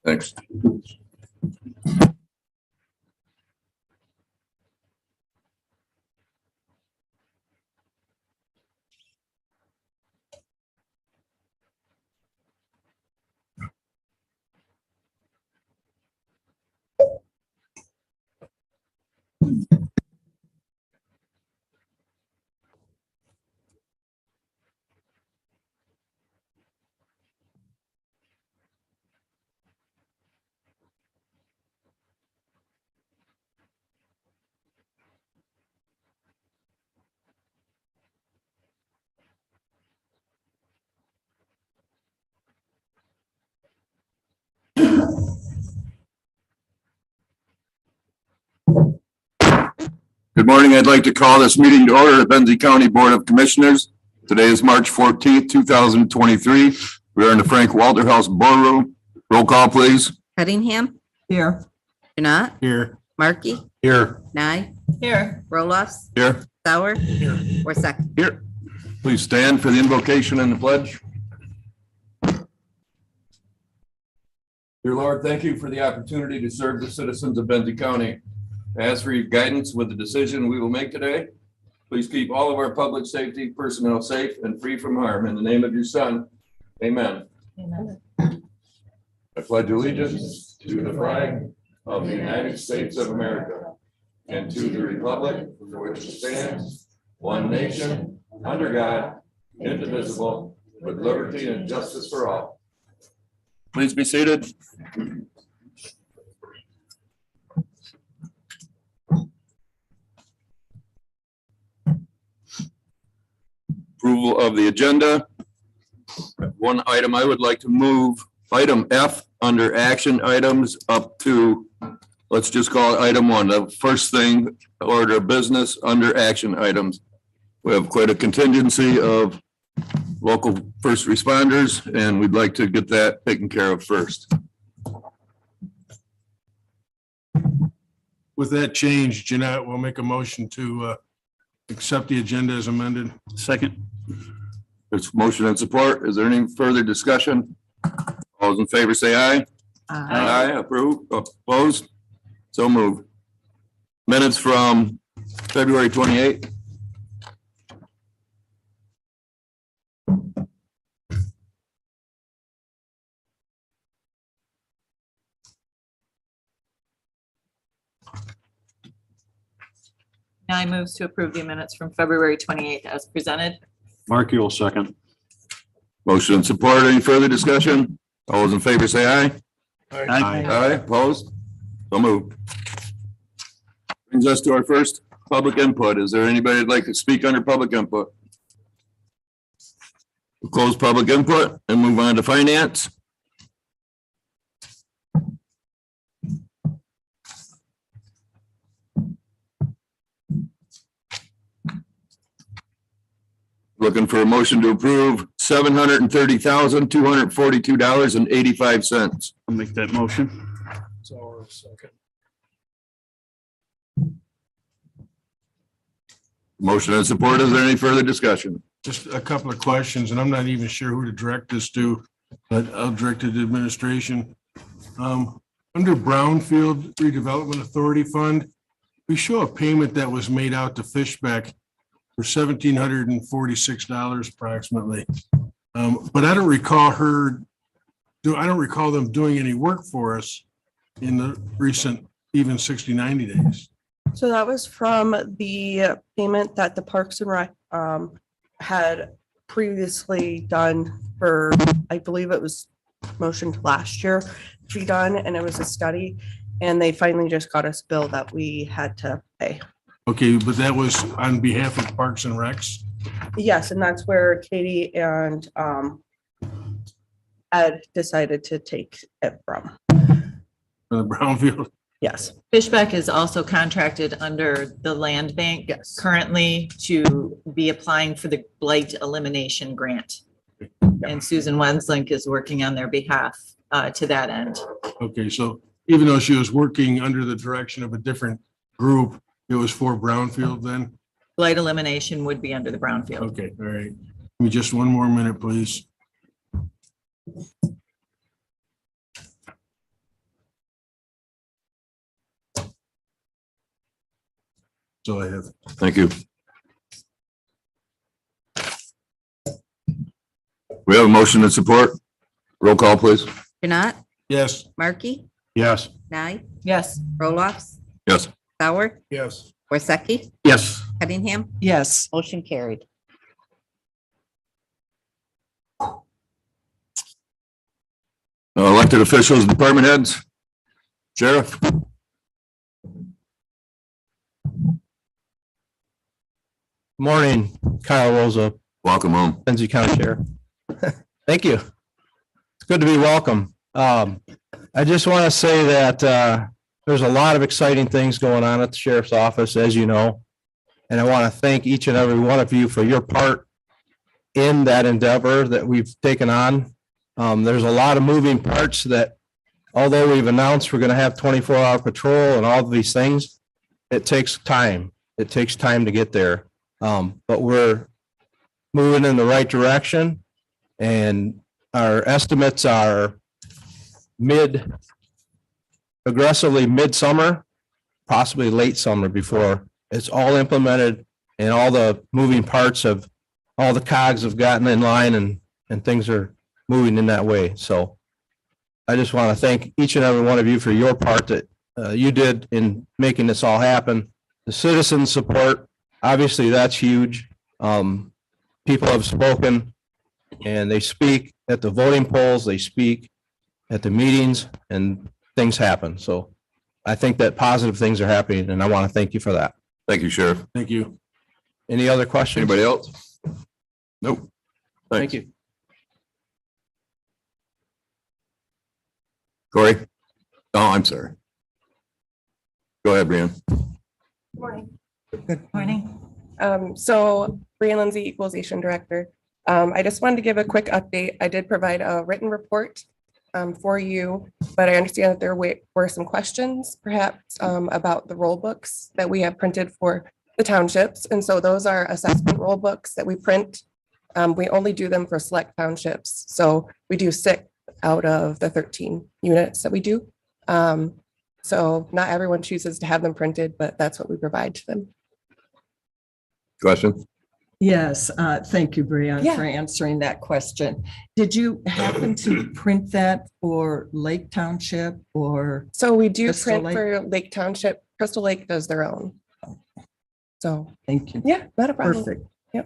Thanks. Good morning. I'd like to call this meeting to order at Benzie County Board of Commissioners. Today is March 14th, 2023. We are in the Frank Walter House Boardroom. Roll call, please. Cunningham, Here. Janat, Here. Markey, Here. Nye, Here. Roloffs, Here. Sauer, Worsakki. Here. Please stand for the invocation and the pledge. Dear Lord, thank you for the opportunity to serve the citizens of Benzie County. I ask for your guidance with the decision we will make today. Please keep all of our public safety personnel safe and free from harm. In the name of your Son, amen. Amen. I pledge allegiance to the flag of the United States of America and to the republic for which it stands, one nation, under God, indivisible, with liberty and justice for all. Please be seated. Approval of the agenda. One item I would like to move, item F under action items up to, let's just call it item 1, the first thing, order of business under action items. We have quite a contingency of local first responders, and we'd like to get that taken care of first. With that change, Jeanette will make a motion to accept the agenda as amended. Second. There's motion and support. Is there any further discussion? All those in favor say aye. Aye. Approve, opposed? So moved. Minutes from February 28th. Now I moves to approve the minutes from February 28th as presented. Markey will second. Motion and support. Any further discussion? All those in favor say aye. Aye. Aye, opposed? So moved. Brings us to our first public input. Is there anybody that'd like to speak under public input? We'll close public input and move on to finance. Looking for a motion to approve $730,242.85. I'll make that motion. So second. Motion and support. Is there any further discussion? Just a couple of questions, and I'm not even sure who to direct this to, but I'll direct it to administration. Under Brownfield Redevelopment Authority Fund, we show a payment that was made out to Fishbeck for $1,746 approximately. But I don't recall them doing any work for us in the recent, even 60, 90 days. So that was from the payment that the Parks and Rec had previously done for, I believe it was motioned last year to be done, and it was a study, and they finally just got us a bill that we had to pay. Okay, but that was on behalf of Parks and Recs? Yes, and that's where Katie and Ed decided to take it from. Brownfield? Yes. Fishbeck is also contracted under the land bank Yes. currently to be applying for the blight elimination grant. And Susan Wenslink is working on their behalf to that end. Okay, so even though she was working under the direction of a different group, it was for Brownfield then? Blight elimination would be under the brownfield. Okay, all right. Give me just one more minute, please. That's all I have. Thank you. We have a motion and support. Roll call, please. Janai, Yes. Markey, Yes. Nye, Yes. Roloffs, Yes. Sauer, Yes. Worsakki, Yes. Cunningham, Yes. motion carried. Elected officials, department heads. Sheriff. Morning, Kyle Rosa, Welcome home. Benzie County Sheriff. Thank you. It's good to be welcome. I just want to say that there's a lot of exciting things going on at the sheriff's office, as you know. And I want to thank each and every one of you for your part in that endeavor that we've taken on. There's a lot of moving parts that, although we've announced we're going to have 24-hour patrol and all of these things, it takes time. It takes time to get there. But we're moving in the right direction, and our estimates are aggressively midsummer, possibly late summer before it's all implemented and all the moving parts of all the cogs have gotten in line and things are moving in that way. So I just want to thank each and every one of you for your part that you did in making this all happen. The citizen support, obviously that's huge. People have spoken and they speak at the voting polls, they speak at the meetings, and things happen. So I think that positive things are happening, and I want to thank you for that. Thank you, Sheriff. Thank you. Any other questions? Anybody else? Nope. Thank you. Corey? Oh, I'm sorry. Go ahead, Brian. Morning. Good morning. So Brian Lindsay, Equalization Director. I just wanted to give a quick update. I did provide a written report for you, but I understand that there were some questions perhaps about the roll books that we have printed for the townships. And so those are assessment roll books that we print. We only do them for select townships. So we do 6 out of the 13 units that we do. So not everyone chooses to have them printed, but that's what we provide to them. Question? Yes, thank you, Brianna, Yeah. for answering that question. Did you happen to print that for Lake Township or? So we do Crystal print Lake? for Lake Township. Crystal Lake does their own. So, Thank you. yeah, not a problem. Perfect. Yeah,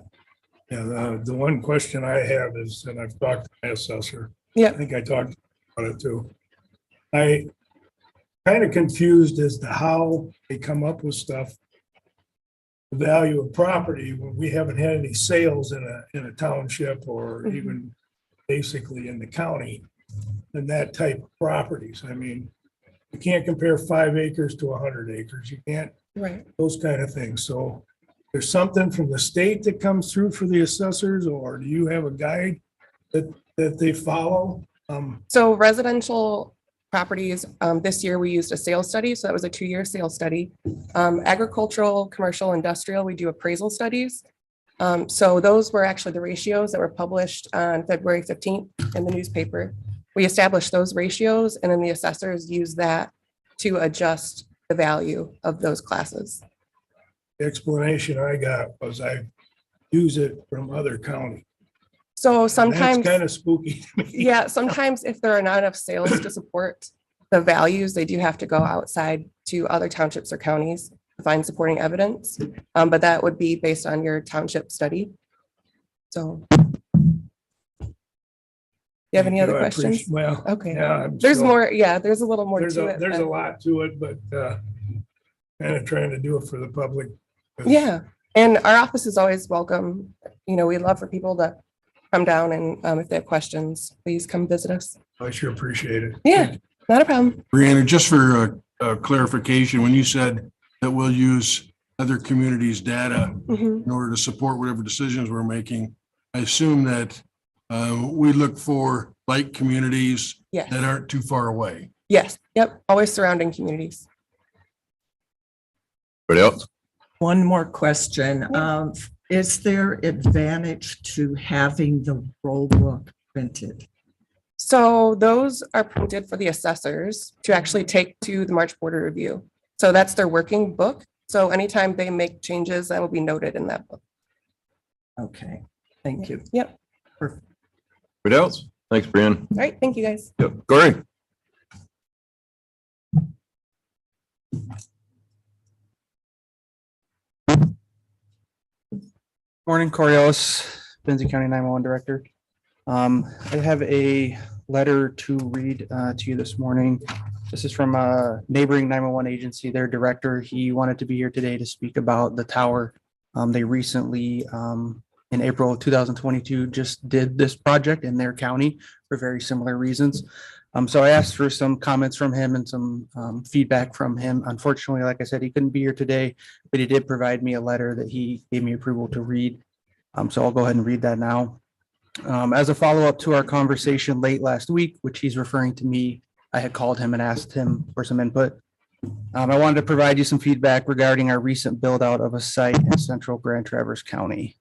the one question I have is, and I've talked to my assessor. Yeah. I think I talked about it too. I kind of confused as to how they come up with stuff. The value of property when we haven't had any sales in a township or Mhm. even basically in the county. And that type of properties. I mean, you can't compare 5 acres to 100 acres. You can't, Right. those kind of things. So there's something from the state that comes through for the assessors, or do you have a guide that they follow? So residential properties, this year we used a sales study. So that was a 2-year sales study. Agricultural, commercial, industrial, we do appraisal studies. So those were actually the ratios that were published on February 15th in the newspaper. We established those ratios and then the assessors use that to adjust the value of those classes. The explanation I got was I use it from other counties. So That's sometimes, kind of spooky to me. yeah, sometimes if there are not enough sales to support the values, they do have to go outside to other townships or counties to find supporting evidence. But that would be based on your township study. So. You have any other I appreciate- questions? Well, Okay, yeah. I'm there's still- more, yeah, there's a little more There's to a, it. there's a but- lot to it, but kind of trying to do it for the public. Yeah, and our office is always welcome. You know, we love for people to come down and if they have questions, please come visit us. I sure appreciate it. Yeah, not a problem. Brianna, just for clarification, when you said that we'll use other communities' data Mhm. in order to support whatever decisions we're making, I assume that we look for like communities Yes, that aren't too far away. yes, yep, always surrounding communities. Anybody else? One more question. Is there advantage to having the roll book printed? So those are printed for the assessors to actually take to the March Border Review. So that's their working book. So anytime they make changes, that will be noted in that book. Okay, thank you. Yep. What else? Thanks, Brian. All right. Thank you, guys. Yep. Corey? Morning, Coriolis, Benzie County 911 Director. I have a letter to read to you this morning. This is from a neighboring 911 agency, their director. He wanted to be here today to speak about the tower. They recently, in April of 2022, just did this project in their county for very similar reasons. So I asked for some comments from him and some feedback from him. Unfortunately, like I said, he couldn't be here today, but he did provide me a letter that he gave me approval to read. So I'll go ahead and read that now. As a follow-up to our conversation late last week, which he's referring to me, I had called him and asked him for some input. I wanted to provide you some feedback regarding our recent build out of a site in central Grand Traverse County.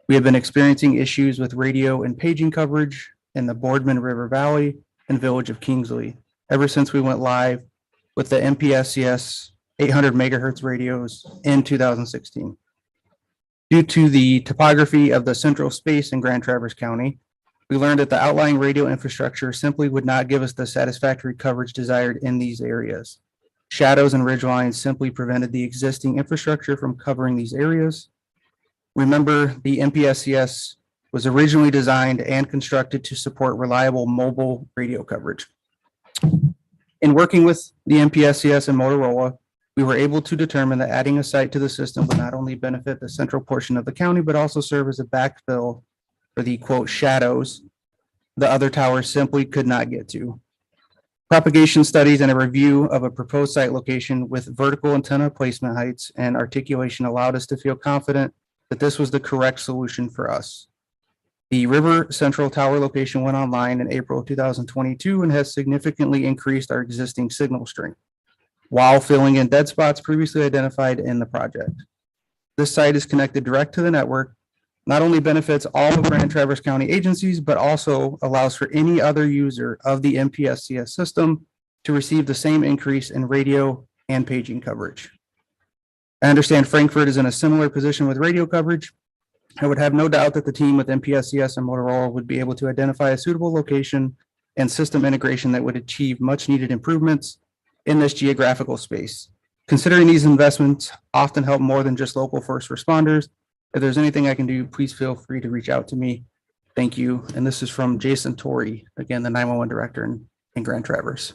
We have been experiencing issues with radio and paging coverage in the Boardman River Valley and Village of Kingsley ever since we went live with the MPSCS 800 megahertz radios in 2016. Due to the topography of the central space in Grand Traverse County, we learned that the outlying radio infrastructure simply would not give us the satisfactory coverage desired in these areas. Shadows and ridgelines simply prevented the existing infrastructure from covering these areas. Remember, the MPSCS was originally designed and constructed to support reliable mobile radio coverage. In working with the MPSCS and Motorola, we were able to determine that adding a site to the system would not only benefit the central portion of the county, but also serve as a backfill for the quote shadows the other towers simply could not get to. Propagation studies and a review of a proposed site location with vertical antenna placement heights and articulation allowed us to feel confident that this was the correct solution for us. The River Central Tower location went online in April 2022 and has significantly increased our existing signal strength while filling in dead spots previously identified in the project. This site is connected direct to the network, not only benefits all of Grand Traverse County agencies, but also allows for any other user of the MPSCS system to receive the same increase in radio and paging coverage. I understand Frankfurt is in a similar position with radio coverage. I would have no doubt that the team with MPSCS and Motorola would be able to identify a suitable location and system integration that would achieve much needed improvements in this geographical space. Considering these investments often help more than just local first responders. If there's anything I can do, please feel free to reach out to me. Thank you. And this is from Jason Torrey, again, the 911 director in Grand Traverse.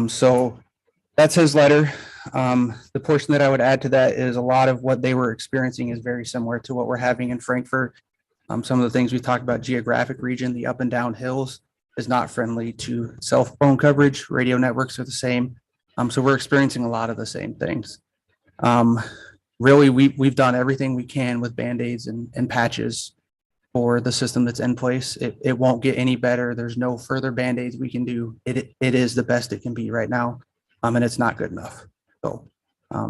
So that's his letter. The portion that I would add to that is a lot of what they were experiencing is very similar to what we're having in Frankfurt. Some of the things we talked about, geographic region, the up and down hills is not friendly to cell phone coverage. Radio networks are the same. So we're experiencing a lot of the same things. Really, we've done everything we can with Band-Aids and patches for the system that's in place. It won't get any better. There's no further Band-Aids we can do. It is the best it can be right now. And it's not good enough. So I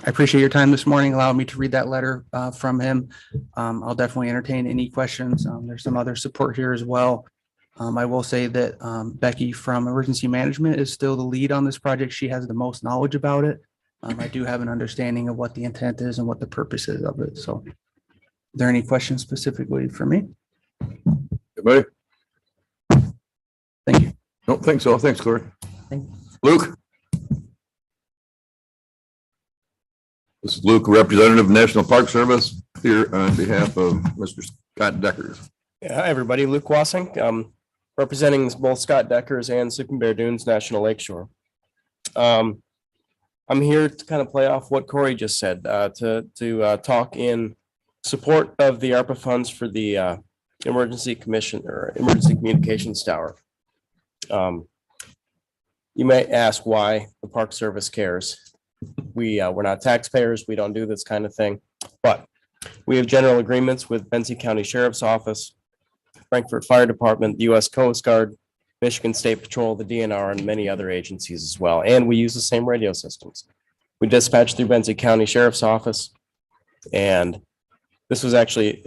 appreciate your time this morning, allowing me to read that letter from him. I'll definitely entertain any questions. There's some other support here as well. I will say that Becky from Emergency Management is still the lead on this project. She has the most knowledge about it. I do have an understanding of what the intent is and what the purpose is of it. So are there any questions specifically for me? Anybody? Thank you. Don't think so. Thanks, Corey. Thank Luke? This is Luke, representative of National Park Service, here on behalf of Mr. Scott Deckers. Yeah, hi, everybody. Luke Wassink, representing both Scott Deckers and Sleeping Bear Dunes National Lakeshore. I'm here to kind of play off what Corey just said, to talk in support of the ARPA funds for the emergency communications tower. You may ask why the Park Service cares. We're not taxpayers. We don't do this kind of thing, but we have general agreements with Benzie County Sheriff's Office, Frankfurt Fire Department, the U.S. Coast Guard, Michigan State Patrol, the DNR, and many other agencies as well. And we use the same radio systems. We dispatch through Benzie County Sheriff's Office. And this was actually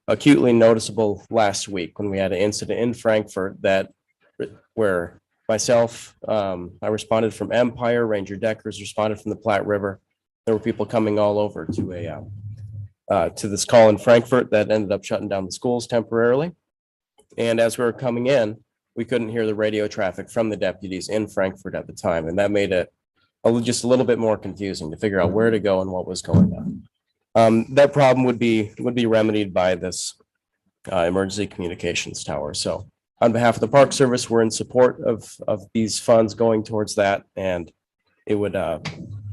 acutely noticeable last week when we had an incident in Frankfurt where myself, I responded from Empire, Ranger Deckers responded from the Platte River. there were people coming all over to to this call in Frankfurt that ended up shutting down the schools temporarily. And as we were coming in, we couldn't hear the radio traffic from the deputies in Frankfurt at the time. And that made it just a little bit more confusing to figure out where to go and what was going on. That problem would be remedied by this emergency communications tower. So on behalf of the Park Service, we're in support of these funds going towards that. And it would,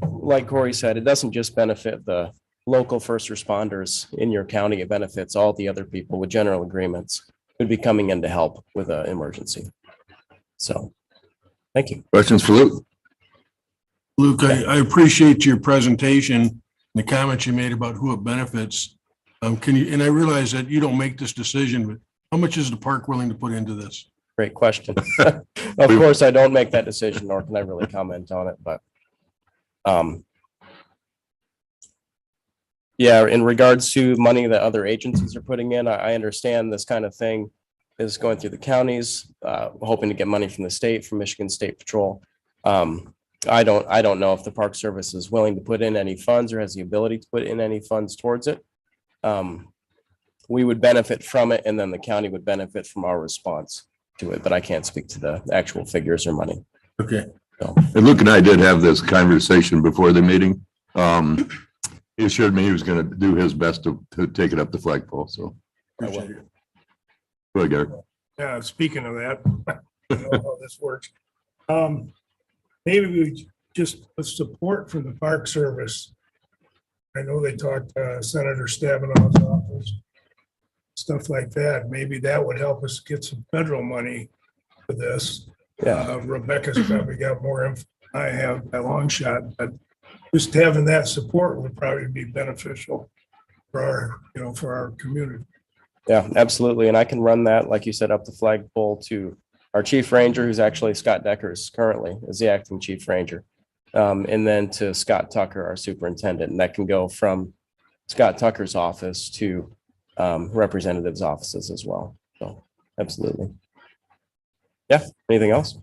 like Corey said, it doesn't just benefit the local first responders in your county, it benefits all the other people with general agreements who'd be coming in to help with an emergency. So, thank you. Questions for Luke? Luke, I appreciate your presentation, the comments you made about who it benefits. Can you, and I realize that you don't make this decision, but how much is the park willing to put into this? Great question. Of course, I don't make that decision, nor can I really comment on it, but yeah, in regards to money that other agencies are putting in, I understand this kind of thing is going through the counties, hoping to get money from the state, from Michigan State Patrol. I don't know if the Park Service is willing to put in any funds or has the ability to put in any funds towards it. We would benefit from it, and then the county would benefit from our response to it, but I can't speak to the actual figures or money. Okay. So, And Luke and I did have this conversation before the meeting. He assured me he was gonna do his best to take it up the flagpole, so. Appreciate it. Go ahead, Gary. Yeah, speaking of that, you know how this works. Maybe we just a support from the Park Service. I know they talked to Senator Stabenow's office, stuff like that. Maybe that would help us get some federal money for this. yeah, Rebecca's probably got more info than I have by a long shot, but just having that support would probably be beneficial for our, you know, for our community. yeah, absolutely. And I can run that, like you said, up the flagpole to our chief ranger, who's actually Scott Deckers currently is the acting chief ranger. And then to Scott Tucker, our superintendent, and that can go from Scott Tucker's office to representatives' offices as well. So absolutely. Yeah, anything else?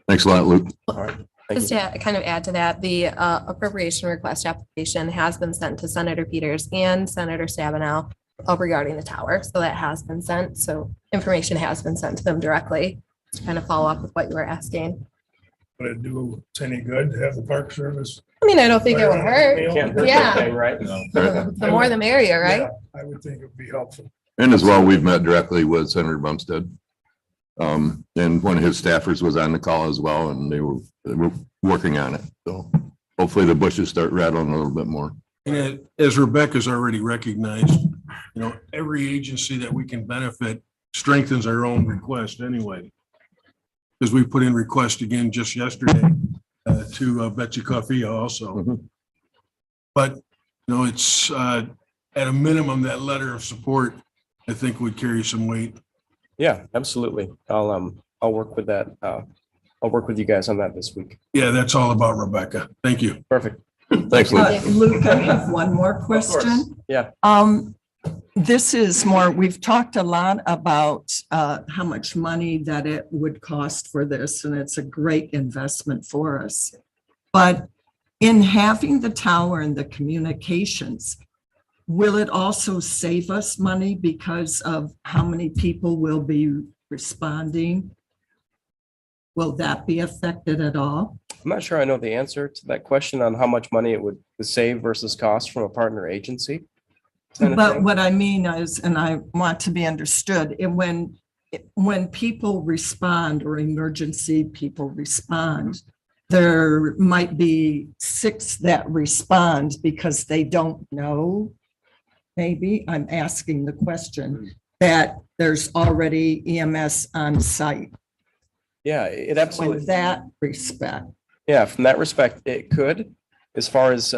Thanks a lot, Luke. All right. Thank Just you. to kind of add to that, the appropriation request application has been sent to Senator Peters and Senator Stabenow regarding the tower. So that has been sent. So information has been sent to them directly to kind of follow up with what you were asking. Would it do us any good to have the Park Service? I mean, I don't think it would hurt. Can't hurt Yeah. anything, right? The more the merrier, right? Yeah, I would think it would be helpful. And as well, we've met directly with Senator Bumstead. And one of his staffers was on the call as well, and they were working on it. So hopefully the bushes start rattling a little bit more. And as Rebecca's already recognized, you know, every agency that we can benefit strengthens our own request anyway. Because we put in request again just yesterday to Betsy Coffey also. Mhm. But, you know, it's at a minimum, that letter of support, I think would carry some weight. Yeah, absolutely. I'll work with that. I'll work with you guys on that this week. Yeah, that's all about Rebecca. Thank you. Perfect. Thanks, Luke. Luke, I have one more question. Yeah. This is more, we've talked a lot about how much money that it would cost for this, and it's a great investment for us. But in having the tower and the communications, will it also save us money because of how many people will be responding? Will that be affected at all? I'm not sure I know the answer to that question on how much money it would save versus cost from a partner agency. kind of But thing. what I mean is, and I want to be understood, when people respond or emergency people respond, there might be 6 that respond because they don't know. Maybe I'm asking the question that there's already EMS on site. Yeah, it In absolutely. that respect, Yeah, from that respect, it could. As far as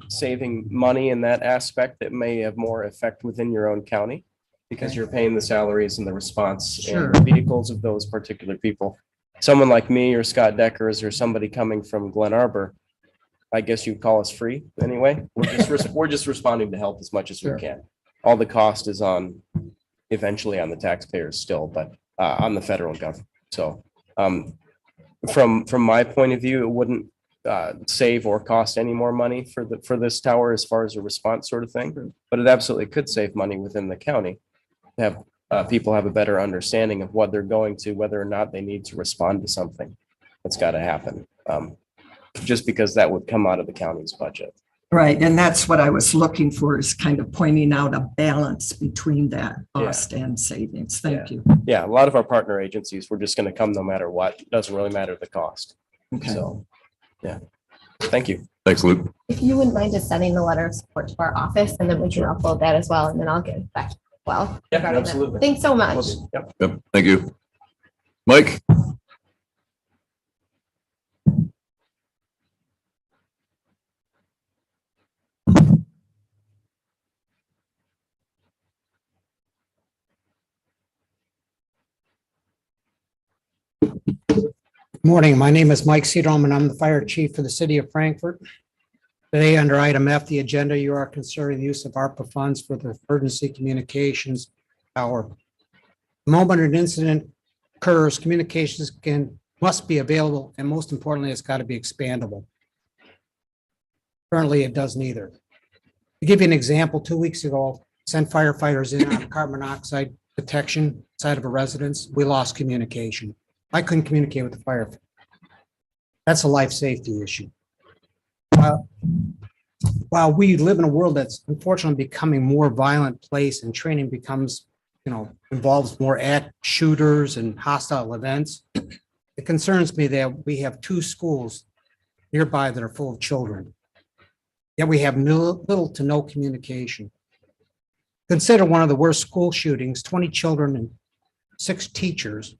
saving money in that aspect, it may have more effect within your own county because you're paying the salaries and the response Sure. and vehicles of those particular people. Someone like me or Scott Deckers or somebody coming from Glen Arbor, I guess you'd call us free anyway. We're just responding to help as much as Sure. we can. All the cost is eventually on the taxpayers still, but on the federal government. So from my point of view, it wouldn't save or cost any more money for this tower as far as a response sort of thing. But it absolutely could save money within the county. Have people have a better understanding of what they're going to, whether or not they need to respond to something that's got to happen. Just because that would come out of the county's budget. Right, and that's what I was looking for, is kind of pointing out a balance between that cost and savings. Thank you. Yeah, a lot of our partner agencies, we're just going to come no matter what. It doesn't really matter the cost. Okay. So, yeah. Thank you. Thanks, Luke. If you wouldn't mind just sending the letter of support to our office, and then we can upload that as well, and then I'll get it back. Well, Yeah, regarding that. absolutely. Thanks so much. Yep. Yep, thank you. Mike? Morning, my name is Mike Cedrom and I'm the fire chief for the city of Frankfurt. Today, under item F, the agenda, you are considering the use of ARPA funds for the emergency communications tower. The moment an incident occurs, communications must be available, and most importantly, it's got to be expandable. Currently, it does neither. To give you an example, 2 weeks ago, sent firefighters in on carbon monoxide detection inside of a residence. We lost communication. I couldn't communicate with the firefighter. That's a life safety issue. While we live in a world that's unfortunately becoming more violent place and training becomes, involves more shooters and hostile events, it concerns me that we have 2 schools nearby that are full of children. Yet we have little to no communication. Consider one of the worst school shootings, 20 children and 6 teachers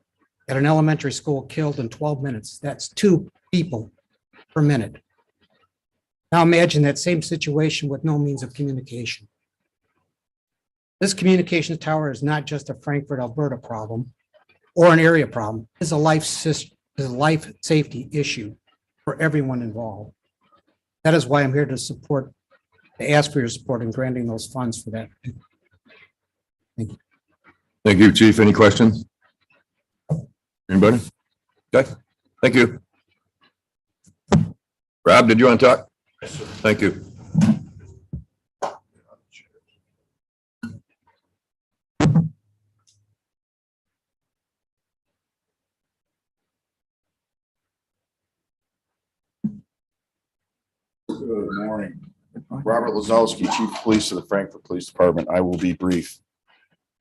at an elementary school killed in 12 minutes. That's 2 people per minute. Now imagine that same situation with no means of communication. This communications tower is not just a Frankfurt, Alberta problem or an area problem. It's a life safety issue for everyone involved. That is why I'm here to ask for your support in granting those funds for that. Thank you. Thank you, Chief. Any questions? Anybody? Okay, thank you. Rob, did you want to talk? Thank you. Good morning. Robert Lazowski, Chief of Police of the Frankfurt Police Department. I will be brief.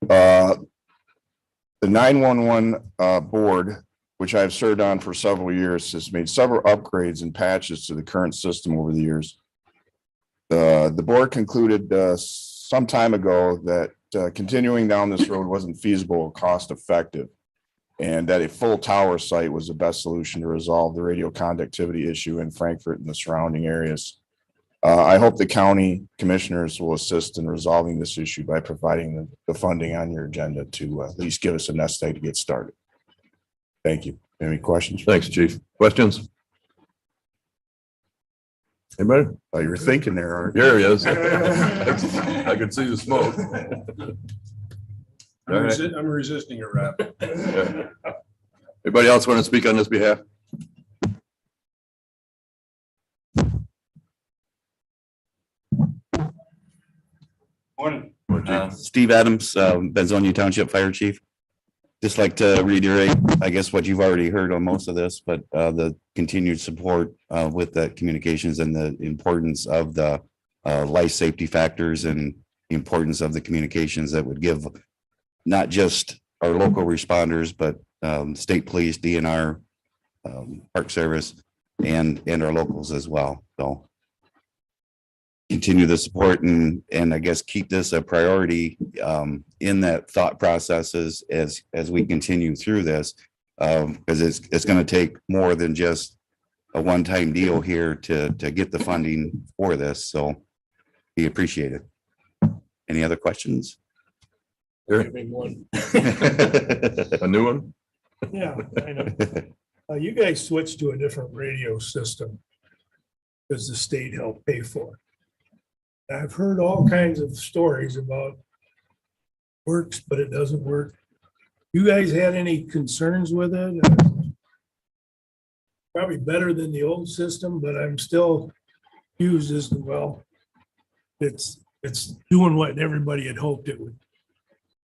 The 911 board, which I've served on for several years, has made several upgrades and patches to the current system over the years. The board concluded some time ago that continuing down this road wasn't feasible or cost effective, and that a full tower site was the best solution to resolve the radio conductivity issue in Frankfurt and the surrounding areas. I hope the county commissioners will assist in resolving this issue by providing the funding on your agenda to at least give us a nest egg to get started. Thank you. Any questions? Thanks, Chief. Questions? Anybody? Oh, you were thinking there, Art. There he is. I could see the smoke. All right. I'm resisting it, Rob. Yeah. Anybody else want to speak on this behalf? Morning. Steve Adams, Benzonia Township Fire Chief. Just like to reiterate, I guess, what you've already heard on most of this, but the continued support with the communications and the importance of the life safety factors and the importance of the communications that would give not just our local responders, but state police, DNR, Park Service, and our locals as well. So continue the support and I guess keep this a priority in that thought processes as we continue through this, because it's going to take more than just a one-time deal here to get the funding for this. So we appreciate it. Any other questions? Sure. A new one? Yeah, I know. You guys switched to a different radio system because the state helped pay for it. I've heard all kinds of stories about works, but it doesn't work. You guys had any concerns with it? probably better than the old system, but I'm still confused as to, well, it's doing what everybody had hoped it would.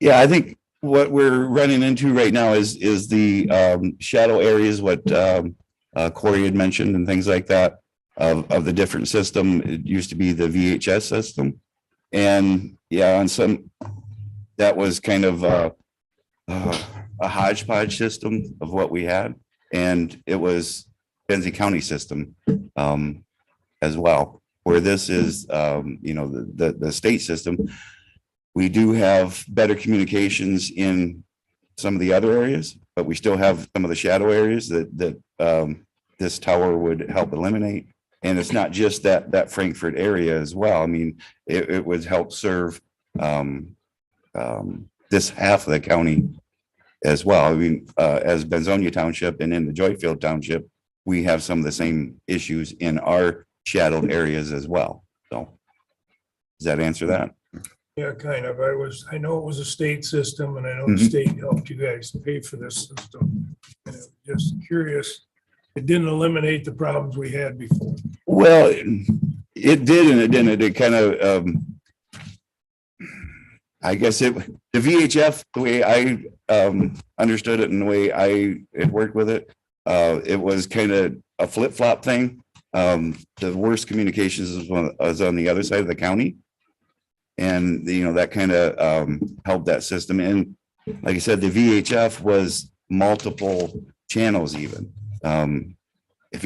Yeah, I think what we're running into right now is the shadow areas, what Corey had mentioned and things like that of the different system. It used to be the VHS system. And yeah, on some, that was kind of a hodgepodge system of what we had. And it was Benzie County system as well, where this is, the state system. We do have better communications in some of the other areas, but we still have some of the shadow areas that this tower would help eliminate. And it's not just that Frankfurt area as well. I mean, it would help serve this half of the county as well. I mean, as Benzonia Township and in the Joyfield Township, we have some of the same issues in our shadowed areas as well. So does that answer that? Yeah, kind of. I know it was a state system and I know the state helped you guys pay for this system. And I'm just curious, it didn't eliminate the problems we had before. Well, it did and it didn't. It kind of, I guess the VHF, the way I understood it and the way I had worked with it, it was kind of a flip-flop thing. The worst communications was on the other side of the county. And, that kind of helped that system. And like I said, the VHF was multiple channels even. If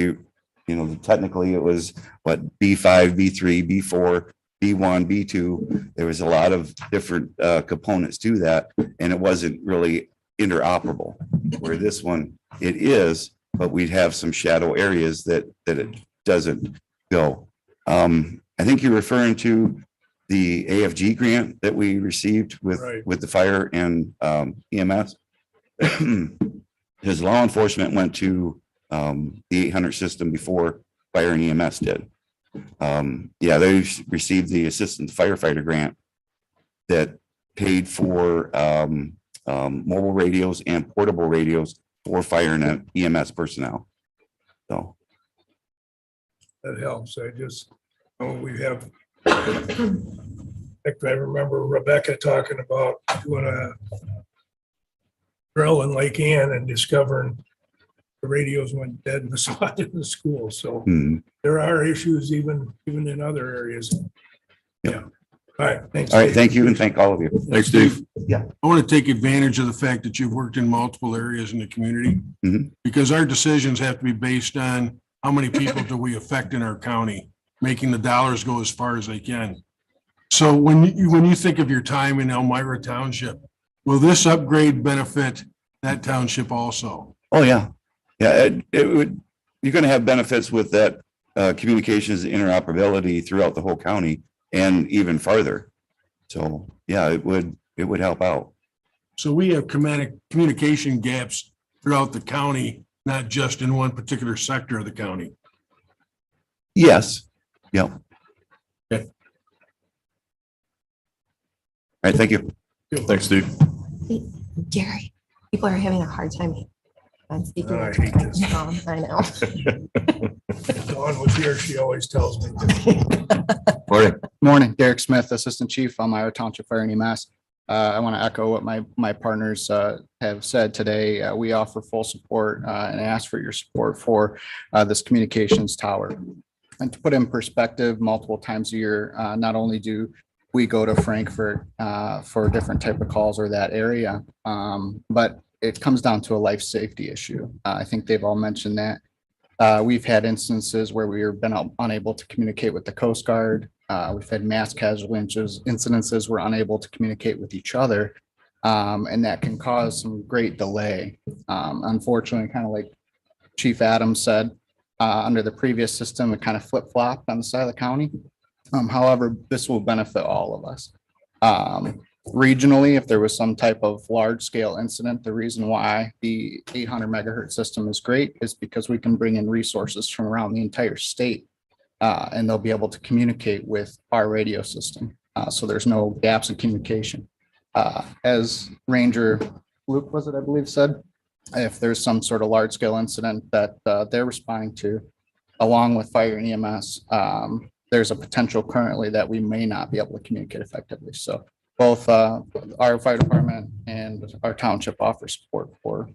technically it was what, B5, B3, B4, B1, B2. There was a lot of different components to that. And it wasn't really interoperable. Where this one, it is, but we'd have some shadow areas that it doesn't go. I think you're referring to the AFG grant that we received with the fire and EMS. His law enforcement went to the 800 system before fire and EMS did. They received the assistant firefighter grant that paid for mobile radios and portable radios for fire and EMS personnel. So That helps. We have, I remember Rebecca talking about doing a drill in Lake Ann and discovering the radios went dead in the spot in the school. So there are issues even in other areas. Yeah. All right. Thanks. All right. Thank you. And thank all of you. Thanks, Steve. Yeah. I want to take advantage of the fact that you've worked in multiple areas in the community because our decisions have to be based on how many people do we affect in our county, making the dollars go as far as they can. So when you think of your time in Elmira Township, will this upgrade benefit that township also? Oh, yeah. Yeah, it would. You're going to have benefits with that communications interoperability throughout the whole county and even farther. So, yeah, it would help out. So we have communication gaps throughout the county, not just in one particular sector of the county. Yes. Yeah. Okay. All right. Thank you. Thanks, Steve. Gary, people are having a hard time. I'm speaking. I hate this. I know. Dawn was here. She always tells me. Morning, Derek Smith, Assistant Chief, Elmira Township Fire and EMS. I want to echo what my partners have said today. We offer full support and ask for your support for this communications tower. And to put in perspective, multiple times a year, not only do we go to Frankfurt for different type of calls or that area, but it comes down to a life safety issue. I think they've all mentioned that. We've had instances where we've been unable to communicate with the Coast Guard. We've had mass casualty incidences we're unable to communicate with each other. And that can cause some great delay. Unfortunately, kind of like Chief Adams said, under the previous system, it kind of flip-flopped on the side of the county. However, this will benefit all of us. Regionally, if there was some type of large-scale incident, the reason why the 800 megahertz system is great is because we can bring in resources from around the entire state, and they'll be able to communicate with our radio system. So there's no gaps in communication. As Ranger Luke, was it, I believe, said, if there's some sort of large scale incident that they're responding to, along with fire and EMS, there's a potential currently that we may not be able to communicate effectively. So both our fire department and our township offer support for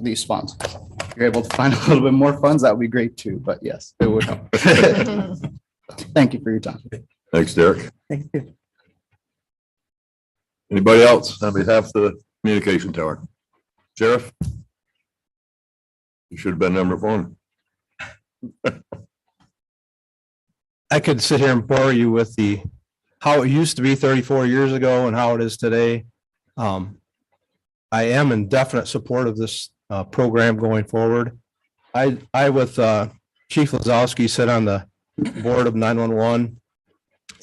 these funds. If you're able to find a little bit more funds, that would be great too, but yes, it would help. Thank you for your time. Thanks, Derek. Thank you. Anybody else on behalf of the communication tower? Sheriff? You should have been number one. I could sit here and bore you with how it used to be 34 years ago and how it is today. I am in definite support of this program going forward. I with Chief Lazowski sit on the board of 911,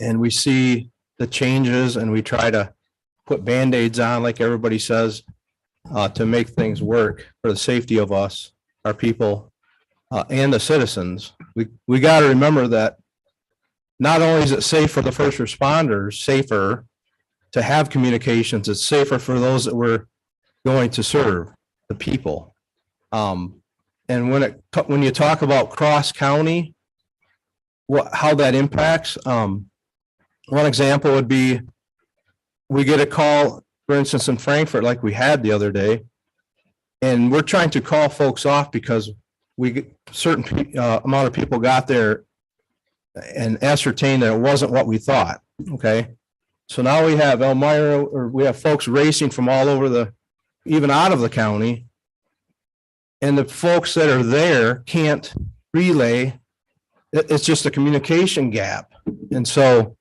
and we see the changes and we try to put Band-Aids on, like everybody says, to make things work for the safety of us, our people, and the citizens. We got to remember that not only is it safe for the first responders, safer to have communications, it's safer for those that we're going to serve, the people. And when you talk about cross county, how that impacts, one example would be we get a call, for instance, in Frankfurt, like we had the other day, and we're trying to call folks off because certain amount of people got there and ascertained that it wasn't what we thought. Okay. So now we have Elmira, or we have folks racing from all over even out of the county. And the folks that are there can't relay. It's just a communication gap. And so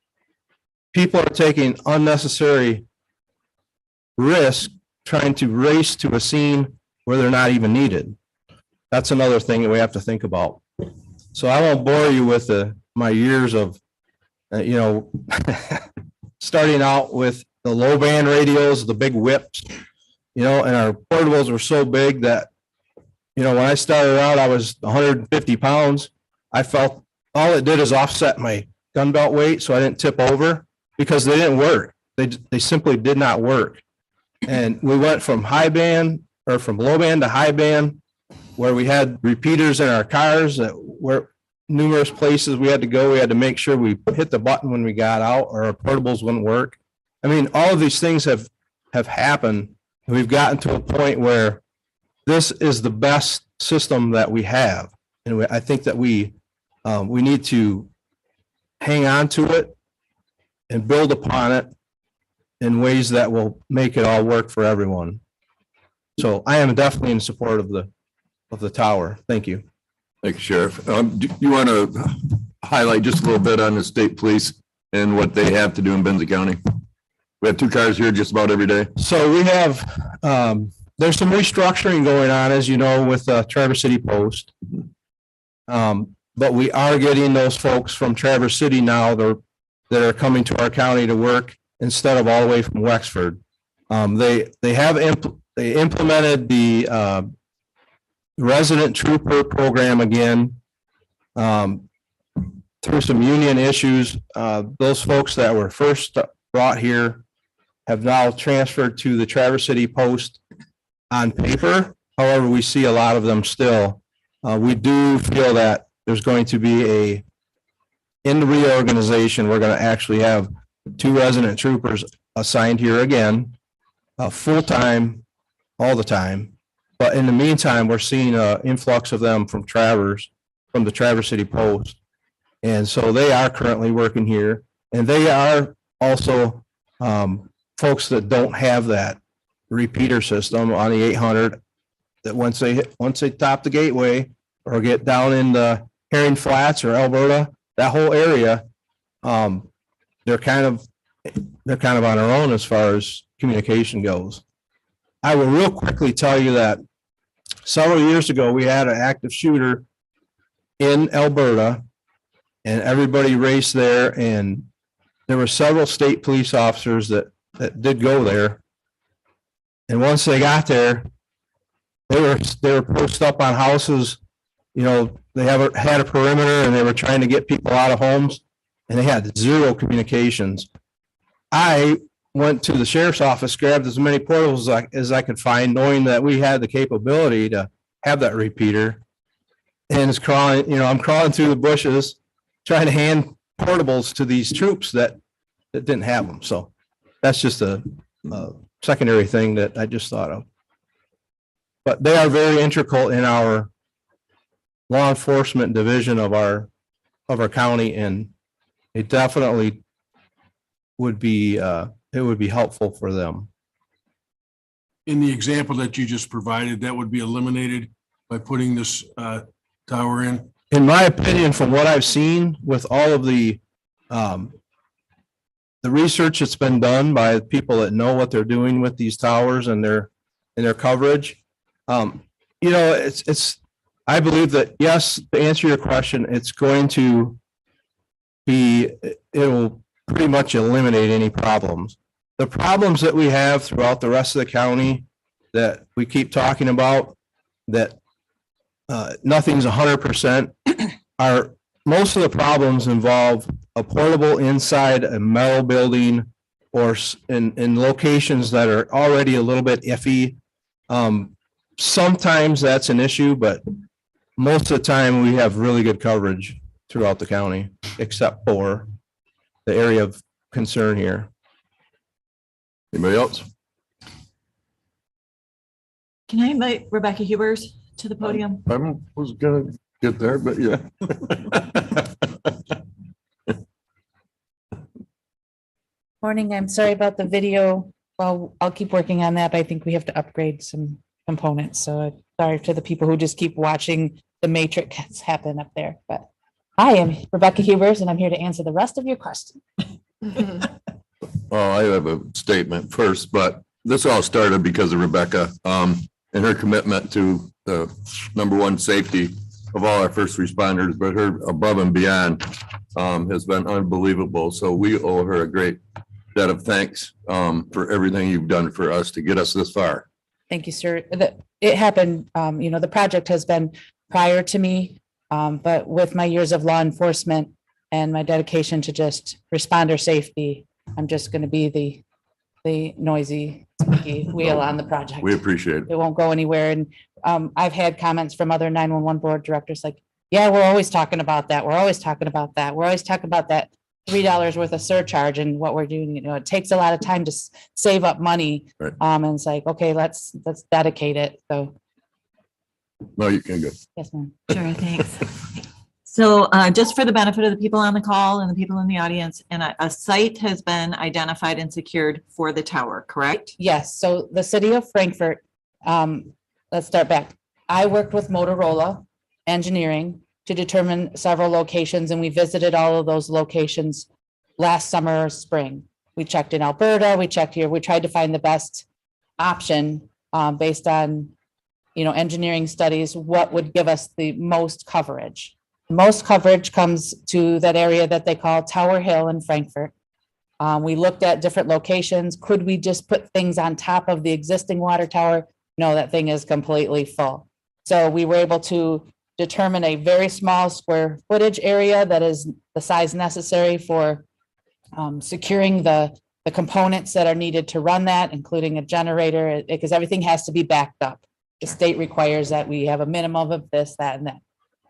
people are taking unnecessary risk trying to race to a scene where they're not even needed. That's another thing that we have to think about. So I won't bore you with my years of, starting out with the low band radios, the big whips, and our portables were so big that, when I started out, I was 150 pounds. I felt all it did is offset my gun belt weight, so I didn't tip over because they didn't work. They simply did not work. And we went from from low band to high band, where we had repeaters in our cars that were numerous places we had to go. We had to make sure we hit the button when we got out, or our portables wouldn't work. I mean, all of these things have happened. And we've gotten to a point where this is the best system that we have. And I think that we need to hang on to it and build upon it in ways that will make it all work for everyone. So I am definitely in support of the tower. Thank you. Thank you, Sheriff. Do you want to highlight just a little bit on the state police and what they have to do in Benzie County? We have 2 cars here just about every day. So we have, there's some restructuring going on, as you know, with Traverse City Post. But we are getting those folks from Traverse City now that are coming to our county to work instead of all the way from Wexford. They implemented the resident trooper program again through some union issues. Those folks that were first brought here have now transferred to the Traverse City Post on paper. However, we see a lot of them still. We do feel that there's going to be in the reorganization, we're going to actually have 2 resident troopers assigned here again, full-time, all the time. But in the meantime, we're seeing an influx of them from the Traverse City Post. And so they are currently working here, and they are also folks that don't have that repeater system on the 800, that once they top the gateway or get down in the Herring Flats or Alberta, that whole area, they're kind of on their own as far as communication goes. I will real quickly tell you that several years ago, we had an active shooter in Alberta, and everybody raced there, and there were several state police officers that did go there. And once they got there, they were posted up on houses. They had a perimeter, and they were trying to get people out of homes, and they had 0 communications. I went to the sheriff's office, grabbed as many portables as I could find, knowing that we had the capability to have that repeater. And it's crawling, I'm crawling through the bushes, trying to hand portables to these troops that didn't have them. So that's just a secondary thing that I just thought of. But they are very integral in our law enforcement division of our county, and it definitely would be helpful for them. In the example that you just provided, that would be eliminated by putting this tower in? In my opinion, from what I've seen with all of the research that's been done by people that know what they're doing with these towers and their coverage, I believe that, yes, to answer your question, it's going to it will pretty much eliminate any problems. The problems that we have throughout the rest of the county that we keep talking about, that nothing's 100%, are most of the problems involve a portable inside a metal building or in locations that are already a little bit iffy. Sometimes that's an issue, but most of the time we have really good coverage throughout the county, except for the area of concern here. Anybody else? Can I invite Rebecca Hubers to the podium? I was gonna get there, but yeah. Morning, I'm sorry about the video. Well, I'll keep working on that, but I think we have to upgrade some components. So sorry to the people who just keep watching the matrix happen up there. But I am Rebecca Hubers, and I'm here to answer the rest of your questions. Oh, I have a statement first, but this all started because of Rebecca and her commitment to the #1 safety of all our first responders, but her above and beyond has been unbelievable. So we owe her a great debt of thanks for everything you've done for us to get us this far. Thank you, sir. It happened, the project has been prior to me, but with my years of law enforcement and my dedication to just responder safety, I'm just going to be the noisy squeaky wheel on the project. We appreciate it. It won't go anywhere. And I've had comments from other 911 board directors like, yeah, we're always talking about that. We're always talking about that. We're always talking about that $3 worth of surcharge and what we're doing. It takes a lot of time to save up money. Right. And it's like, okay, let's dedicate it. So. No, you can go. Yes, ma'am. Sure, thanks. So just for the benefit of the people on the call and the people in the audience, and a site has been identified and secured for the tower, correct? Yes, so the city of Frankfurt, let's start back. I worked with Motorola Engineering to determine several locations, and we visited all of those locations last summer or spring. We checked in Alberta, we checked here, we tried to find the best option based on, engineering studies, what would give us the most coverage. Most coverage comes to that area that they call Tower Hill in Frankfurt. We looked at different locations. Could we just put things on top of the existing water tower? No, that thing is completely full. So we were able to determine a very small square footage area that is the size necessary for securing the components that are needed to run that, including a generator, because everything has to be backed up. The state requires that we have a minimum of this, that, and that.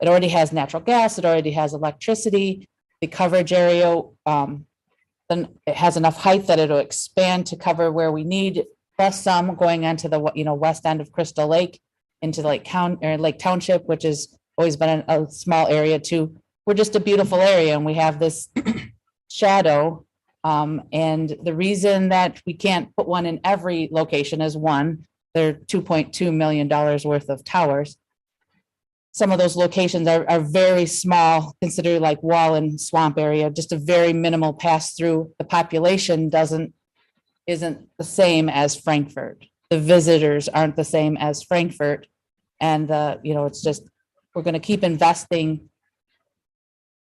It already has natural gas. It already has electricity. The coverage area, then it has enough height that it'll expand to cover where we need, plus some going onto the west end of Crystal Lake into Lake Township, which has always been a small area too. We're just a beautiful area, and we have this shadow. And the reason that we can't put one in every location is one, they're $2.2 million worth of towers. Some of those locations are very small, considered like wall and swamp area, just a very minimal pass through. The population isn't the same as Frankfurt. The visitors aren't the same as Frankfurt. And it's just, we're going to keep investing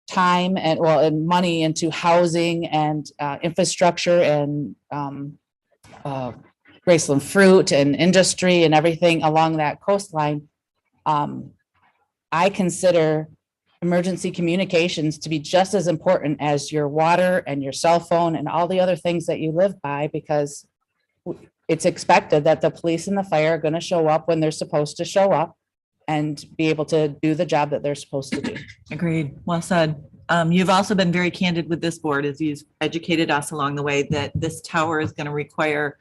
time and money into housing and infrastructure and Graceland fruit and industry and everything along that coastline. I consider emergency communications to be just as important as your water and your cell phone and all the other things that you live by, because it's expected that the police and the fire are going to show up when they're supposed to show up and be able to do the job that they're supposed to do. Agreed. Well said. You've also been very candid with this board as you've educated us along the way that this tower is going to require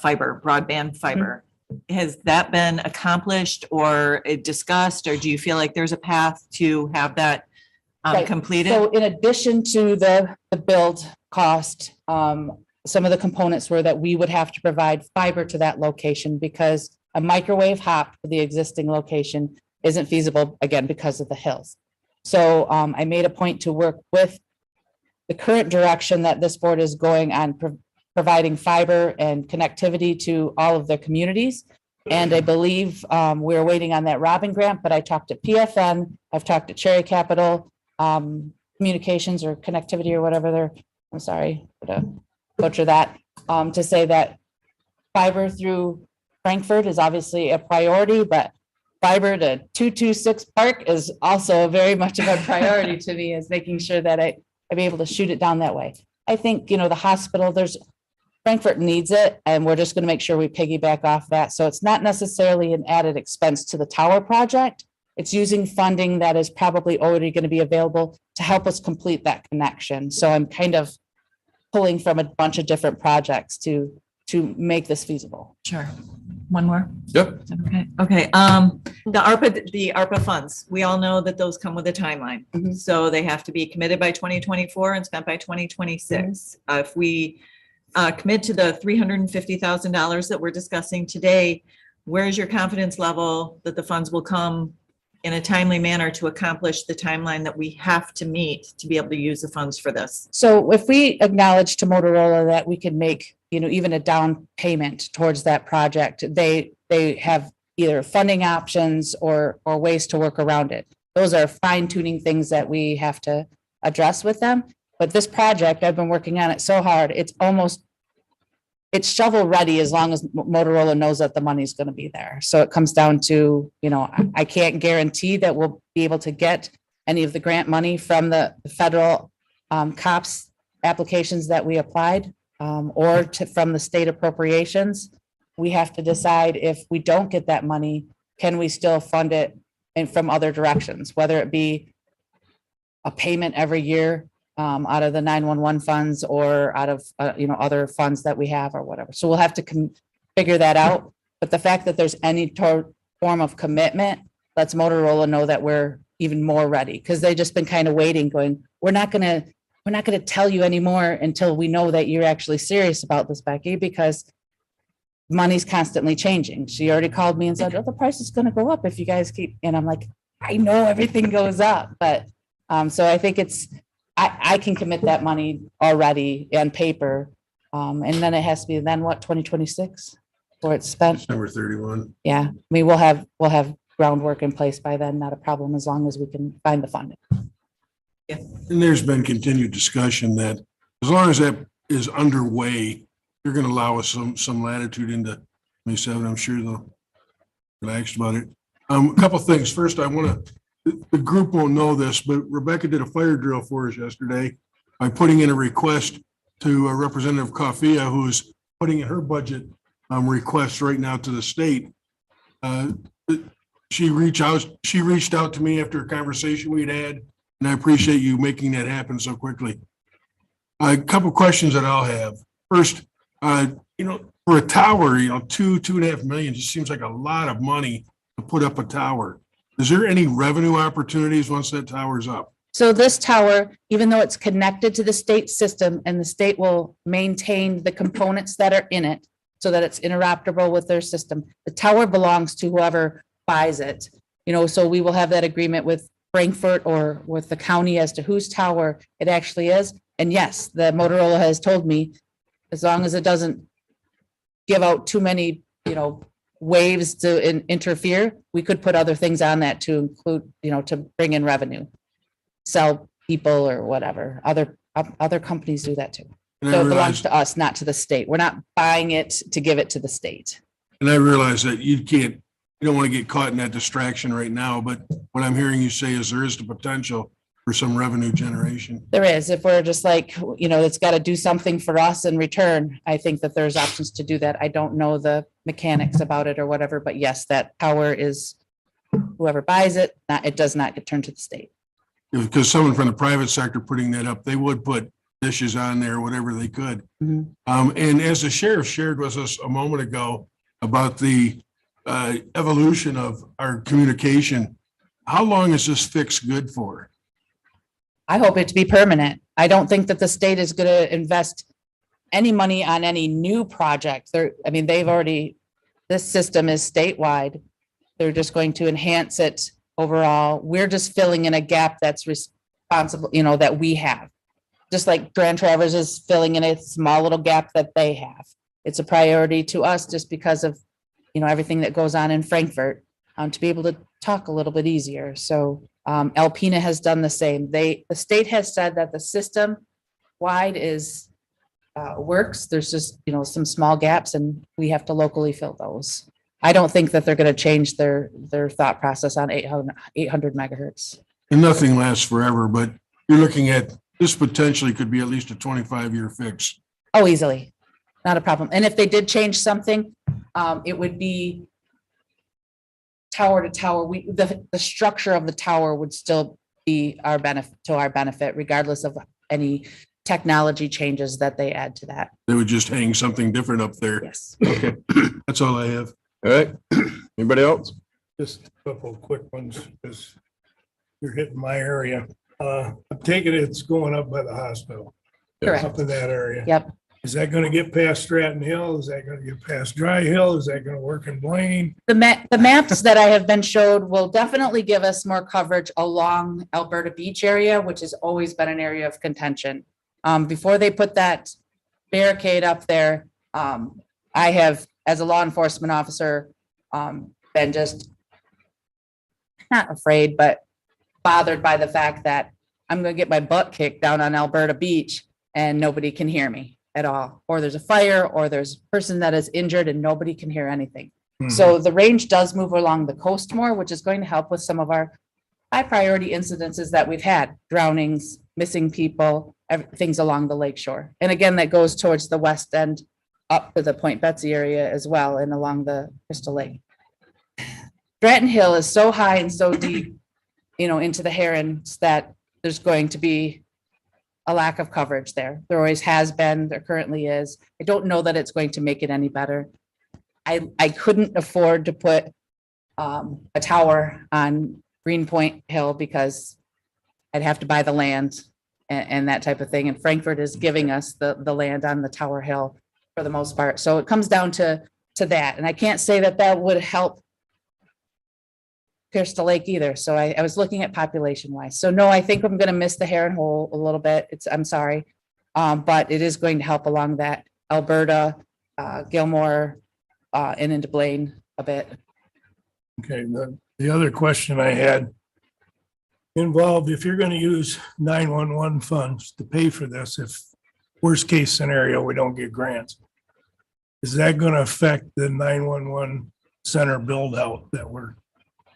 fiber, broadband fiber. Has that been accomplished or discussed, or do you feel like there's a path to have that Right. completed? So in addition to the build cost, some of the components were that we would have to provide fiber to that location because a microwave hop for the existing location isn't feasible, again, because of the hills. So I made a point to work with the current direction that this board is going on, providing fiber and connectivity to all of their communities. And I believe we're waiting on that Robin grant, but I talked to PFN, I've talked to Cherry Capital, Communications or Connectivity or whatever they're, I'm sorry, to butcher that, to say that fiber through Frankfurt is obviously a priority, but fiber to 226 Park is also very much of a priority to me, is making sure that I'm able to shoot it down that way. I think, the hospital, Frankfurt needs it, and we're just going to make sure we piggyback off that. So it's not necessarily an added expense to the tower project. It's using funding that is probably already going to be available to help us complete that connection. So I'm kind of pulling from a bunch of different projects to make this feasible. Sure. One more? Yep. Okay. The ARPA funds, we all know that those come with a timeline. So they have to be committed by 2024 and spent by 2026. If we commit to the $350,000 that we're discussing today, where's your confidence level that the funds will come in a timely manner to accomplish the timeline that we have to meet to be able to use the funds for this? So if we acknowledge to Motorola that we can make, even a down payment towards that project, they have either funding options or ways to work around it. Those are fine tuning things that we have to address with them. But this project, I've been working on it so hard, it's shovel ready as long as Motorola knows that the money's going to be there. So it comes down to, I can't guarantee that we'll be able to get any of the grant money from the federal COPS applications that we applied, or from the state appropriations. We have to decide if we don't get that money, can we still fund it and from other directions, whether it be a payment every year out of the 911 funds or out of, other funds that we have or whatever. So we'll have to figure that out. But the fact that there's any form of commitment lets Motorola know that we're even more ready, because they've just been kind of waiting, going, we're not going to tell you anymore until we know that you're actually serious about this, Becky, because money's constantly changing. She already called me and said, oh, the price is going to go up if you guys keep, and I'm like, I know everything goes up, but so I think I can commit that money already on paper. And then it has to be then what, 2026 before it's spent. December 31. Yeah, I mean, we'll have groundwork in place by then, not a problem, as long as we can find the funding. And there's been continued discussion that as long as that is underway, you're going to allow us some latitude into 27. I'm sure they'll relax about it. A couple things. First, the group won't know this, but Rebecca did a fire drill for us yesterday by putting in a request to Representative Coffea, who's putting in her budget requests right now to the state. She reached out to me after a conversation we'd had, and I appreciate you making that happen so quickly. A couple questions that I'll have. First, for a tower, $2.5 million just seems like a lot of money to put up a tower. Is there any revenue opportunities once that tower's up? So this tower, even though it's connected to the state system and the state will maintain the components that are in it so that it's interoperable with their system, the tower belongs to whoever buys it. So we will have that agreement with Frankfurt or with the county as to whose tower it actually is. And yes, the Motorola has told me, as long as it doesn't give out too many, waves to interfere, we could put other things on that to include, to bring in revenue, sell people or whatever. Other companies do that too. So it belongs to us, not to the state. We're not buying it to give it to the state. And I realize that you can't you don't want to get caught in that distraction right now, but what I'm hearing you say is there is the potential for some revenue generation. There is, if we're just like, it's got to do something for us in return, I think that there's options to do that. I don't know the mechanics about it or whatever, but yes, that power is, whoever buys it, it does not get turned to the state. Because someone from the private sector putting that up, they would put dishes on there, whatever they could. Mhm. And as the sheriff shared with us a moment ago about the evolution of our communication, how long is this fix good for? I hope it to be permanent. I don't think that the state is going to invest any money on any new project. They've already, this system is statewide. They're just going to enhance it overall. We're just filling in a gap that's responsible, that we have. Just like Grand Traverse is filling in a small little gap that they have. It's a priority to us just because of, everything that goes on in Frankfurt, to be able to talk a little bit easier. So Alpena has done the same. The state has said that the system wide is works. There's just, some small gaps and we have to locally fill those. I don't think that they're going to change their thought process on 800 megahertz. And nothing lasts forever, but you're looking at, this potentially could be at least a 25-year fix. Oh, easily. Not a problem. And if they did change something, it would be tower to tower. The structure of the tower would still be our benefit, regardless of any technology changes that they add to that. They would just hang something different up there. Yes. Okay, that's all I have. All right. Anybody else? Just a couple of quick ones, because you're hitting my area. I'm taking it's going up by the hospital. Correct. Up in that area. Yep. Is that gonna get past Stratton Hill? Is that gonna get past Dry Hill? Is that gonna work in Blaine? The maps that I have been showed will definitely give us more coverage along Alberta Beach area, which has always been an area of contention. Before they put that barricade up there, I have, as a law enforcement officer, been just not afraid, but bothered by the fact that I'm going to get my butt kicked down on Alberta Beach and nobody can hear me at all. Or there's a fire, or there's a person that is injured and nobody can hear anything. So the range does move along the coast more, which is going to help with some of our high priority incidences that we've had: drownings, missing people, things along the lake shore. And again, that goes towards the west end up to the Point Betsy area as well, and along the Crystal Lake. Stratton Hill is so high and so deep, into the Herons, that there's going to be a lack of coverage there. There always has been, there currently is. I don't know that it's going to make it any better. I couldn't afford to put a tower on Greenpoint Hill because I'd have to buy the land and that type of thing. And Frankfurt is giving us the land on the Tower Hill for the most part. So it comes down to that. And I can't say that would help Crystal Lake either. So I was looking at population wise. So no, I think I'm going to miss the Heron Hole a little bit. I'm sorry. But it is going to help along that Alberta, Gilmore, and into Blaine a bit. Okay, the other question I had involved, if you're gonna use 911 funds to pay for this, if worst case scenario, we don't get grants, is that gonna affect the 911 center build out that we're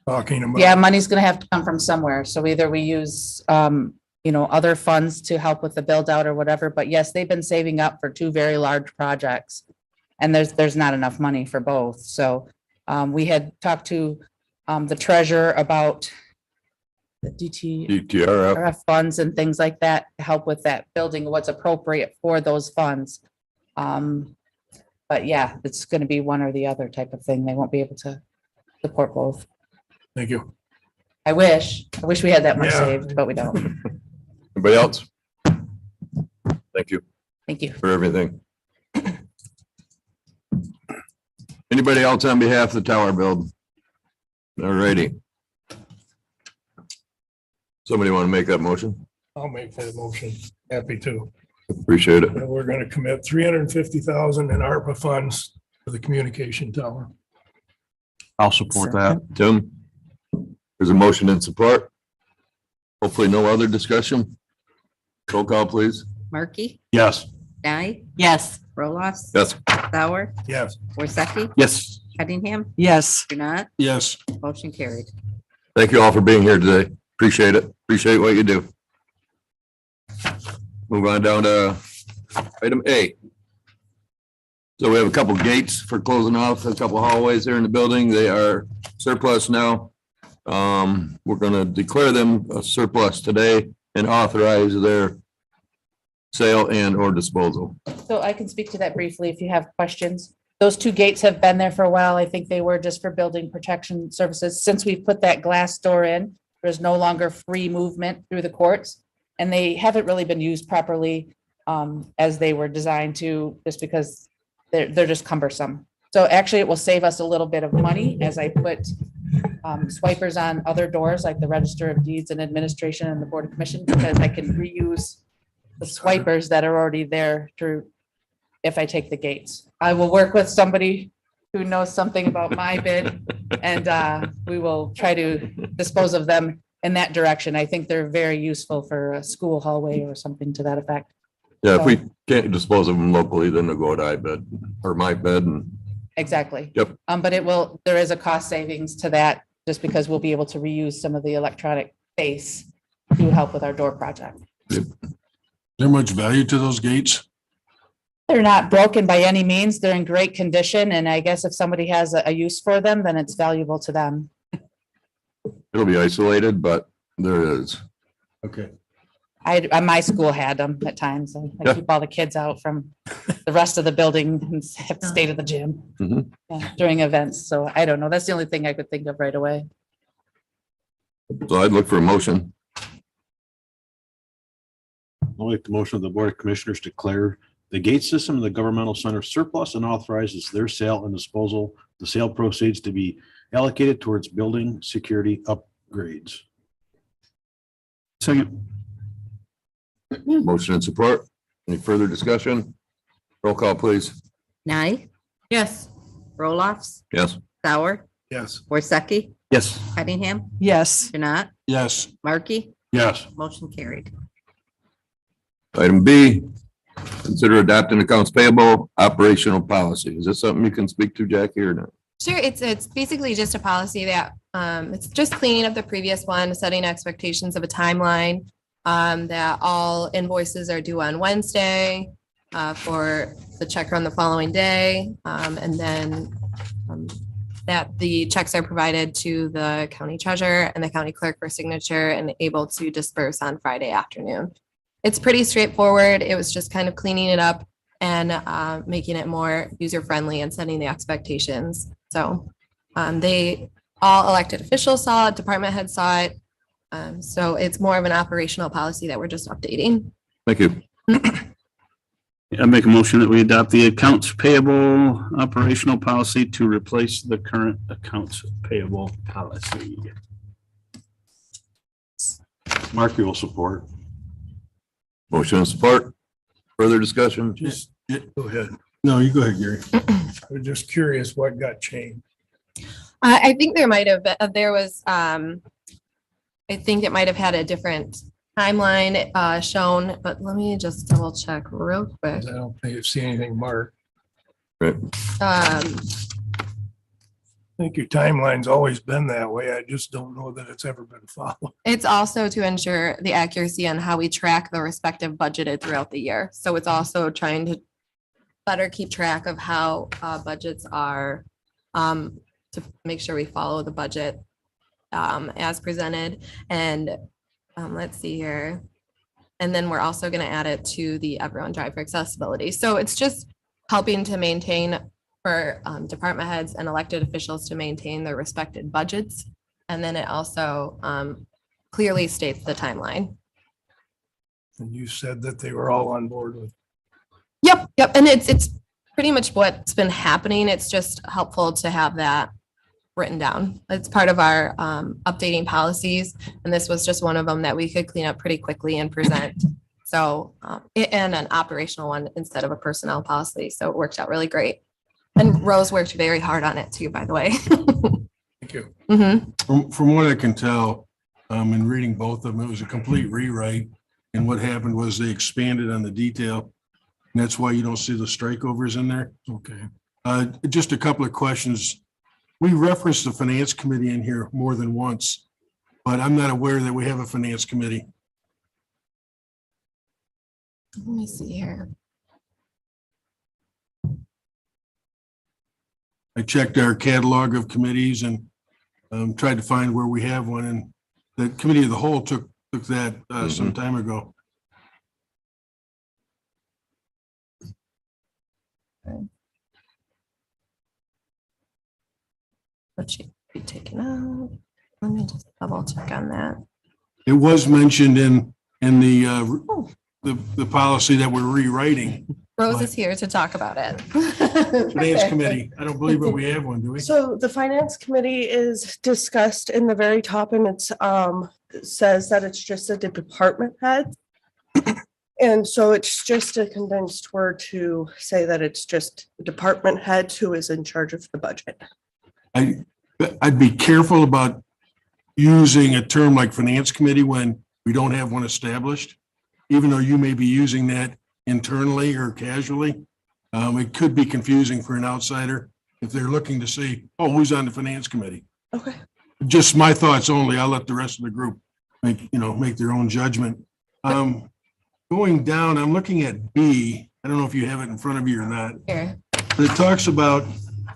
talking about? Yeah, money's going to have to come from somewhere. So either we use, other funds to help with the build out or whatever. But yes, they've been saving up for 2 very large projects, and there's not enough money for both. So we had talked to the treasurer about the DTRF funds and things like that to help with that building, what's appropriate for those funds. But yeah, it's going to be one or the other type of thing. They won't be able to support both. Thank you. I wish we had that much Yeah. saved, but we don't. Anybody else? Thank you Thank you. for everything. Anybody else on behalf of the tower build? All righty. Somebody want to make that motion? I'll make that motion. Happy to. Appreciate it. And we're gonna commit 350,000 in ARPA funds for the communication tower. I'll support that. Tim? There's a motion in support. Hopefully no other discussion. Roll call, please. Markey, Yes. Nye, Yes. Roloffs. Yes. Sauer, Yes. Worsakki, Yes. Cunningham, Yes. Kurnat, Yes. motion carried. Thank you all for being here today. Appreciate it. Appreciate what you do. Move on down to item A. So we have a couple gates for closing off, a couple hallways there in the building. They are surplus now. We're gonna declare them a surplus today and authorize their sale and or disposal. So I can speak to that briefly if you have questions. Those two gates have been there for a while. I think they were just for building protection services. Since we put that glass door in, there's no longer free movement through the courts. And they haven't really been used properly as they were designed to, just because they're just cumbersome. So actually it will save us a little bit of money as I put swipers on other doors like the Register of Deeds and Administration and the Board of Commissions, because I can reuse the swipers that are already there through if I take the gates. I will work with somebody who knows something about my bid and we will try to dispose of them in that direction. I think they're very useful for a school hallway or something to that effect. Yeah, if we can't dispose of them locally, then they'll go to iBid or my bed and. Exactly. Yep. But there is a cost savings to that, just because we'll be able to reuse some of the electronic base to help with our door project. Is there much value to those gates? They're not broken by any means. They're in great condition. And I guess if somebody has a use for them, then it's valuable to them. It'll be isolated, but there is. Okay. My school had them at times. I Yeah. keep all the kids out from the rest of the building and have to stay to the gym Mhm. during events. So I don't know. That's the only thing I could think of right away. So I'd look for a motion. I'll make the motion of the Board of Commissioners declare the gate system in the governmental center surplus and authorizes their sale and disposal. The sale proceeds to be allocated towards building security upgrades. Second. Motion and support. Any further discussion? Roll call, please. Nai, Yes. Rolofs, Yes. Sauer, Yes. Worsakki, Yes. Cunningham, Yes. Kurnat, Yes. Markey, Yes. motion carried. Item B, consider adopting accounts payable operational policy. Is this something you can speak to, Jackie, or not? Sure, it's basically just a policy that, it's just cleaning up the previous one, setting expectations of a timeline. That all invoices are due on Wednesday, for the check run the following day. And then, that the checks are provided to the county treasurer and the county clerk for signature and able to disperse on Friday afternoon. It's pretty straightforward. It was just kind of cleaning it up and making it more user-friendly and setting the expectations. So they, all elected officials saw it, department heads saw it. So it's more of an operational policy that we're just updating. Thank you. I make a motion that we adopt the accounts payable operational policy to replace the current accounts payable policy. Markey will support. Motion and support. Further discussion? Go ahead. No, you go ahead, Gary. I was just curious what got changed. I think there might have, there was, I think it might have had a different timeline shown, but let me just double check real quick. I don't think I've seen anything marked. Right. I think your timeline's always been that way. I just don't know that it's ever been followed. It's also to ensure the accuracy on how we track the respective budgeted throughout the year. So it's also trying to better keep track of how budgets are, to make sure we follow the budget as presented. And let's see here. And then we're also going to add it to the Everyone Drive for Accessibility. So it's just helping to maintain for department heads and elected officials to maintain their respected budgets. And then it also clearly states the timeline. And you said that they were all on board with. Yep. And it's pretty much what's been happening. It's just helpful to have that written down. It's part of our updating policies. And this was just one of them that we could clean up pretty quickly and present. So, and an operational one instead of a personnel policy. So it worked out really great. And Rose worked very hard on it too, by the way. Thank you. Mm-hmm. From what I can tell, in reading both of them, it was a complete rewrite. And what happened was they expanded on the detail. And that's why you don't see the strikeovers in there. Okay. Just a couple of questions. we referenced the finance committee in here more than once, but I'm not aware that we have a finance committee. Let me see here. I checked our catalog of committees and tried to find where we have one, and the committee of the whole took that some time ago. What should be taken out? Let me just double check on that. It was mentioned in the policy that we're rewriting. Rose is here to talk about it. Finance committee, I don't believe that we have one, do we? So the finance committee is discussed in the very top, and it's says that it's just a department head. And so it's just a condensed word to say that it's just the department head who is in charge of the budget. I'd be careful about using a term like finance committee when we don't have one established, even though you may be using that internally or casually. It could be confusing for an outsider if they're looking to see, oh, who's on the finance committee? Okay. Just my thoughts only. I'll let the rest of the group make their own judgment. Going down, I'm looking at B. I don't know if you have it in front of you or not. Here. But it talks about,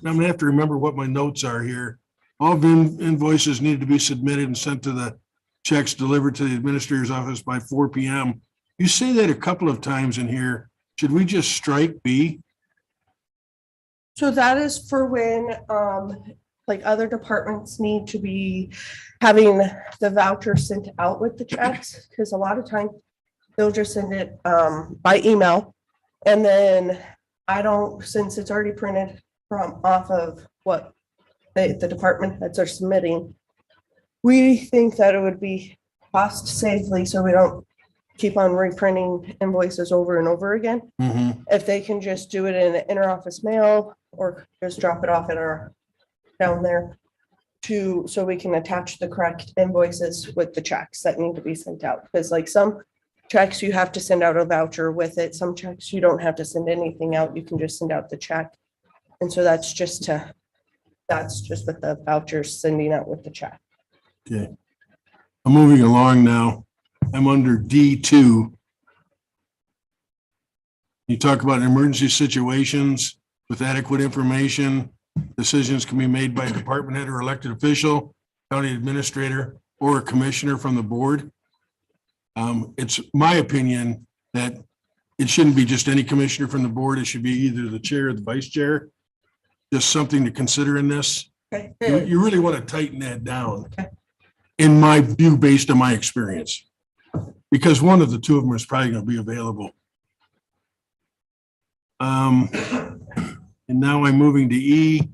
I'm gonna have to remember what my notes are here. All invoices need to be submitted and sent to the checks delivered to the administrator's office by 4 p.m. You say that a couple of times in here. Should we just strike B? So that is for when, like other departments need to be having the voucher sent out with the checks, because a lot of times they'll just send it, by email. And then I don't, since it's already printed from off of what the department heads are submitting, we think that it would be cost savely, so we don't keep on reprinting invoices over and over again. If they can just do it in an interoffice mail or just drop it off at our down there so we can attach the correct invoices with the checks that need to be sent out. Because like some checks, you have to send out a voucher with it. Some checks, you don't have to send anything out. You can just send out the check. And so that's just with the vouchers sending out with the check. Okay. I'm moving along now. I'm under D2. You talk about emergency situations with adequate information. Decisions can be made by a department head or elected official, county administrator, or a commissioner from the board. It's my opinion that it shouldn't be just any commissioner from the board. It should be either the chair or the vice chair. Just something to consider in this. Okay. You really want to tighten that down, in my view, based on my experience. Because one of the two of them is probably going to be available. And now I'm moving to E.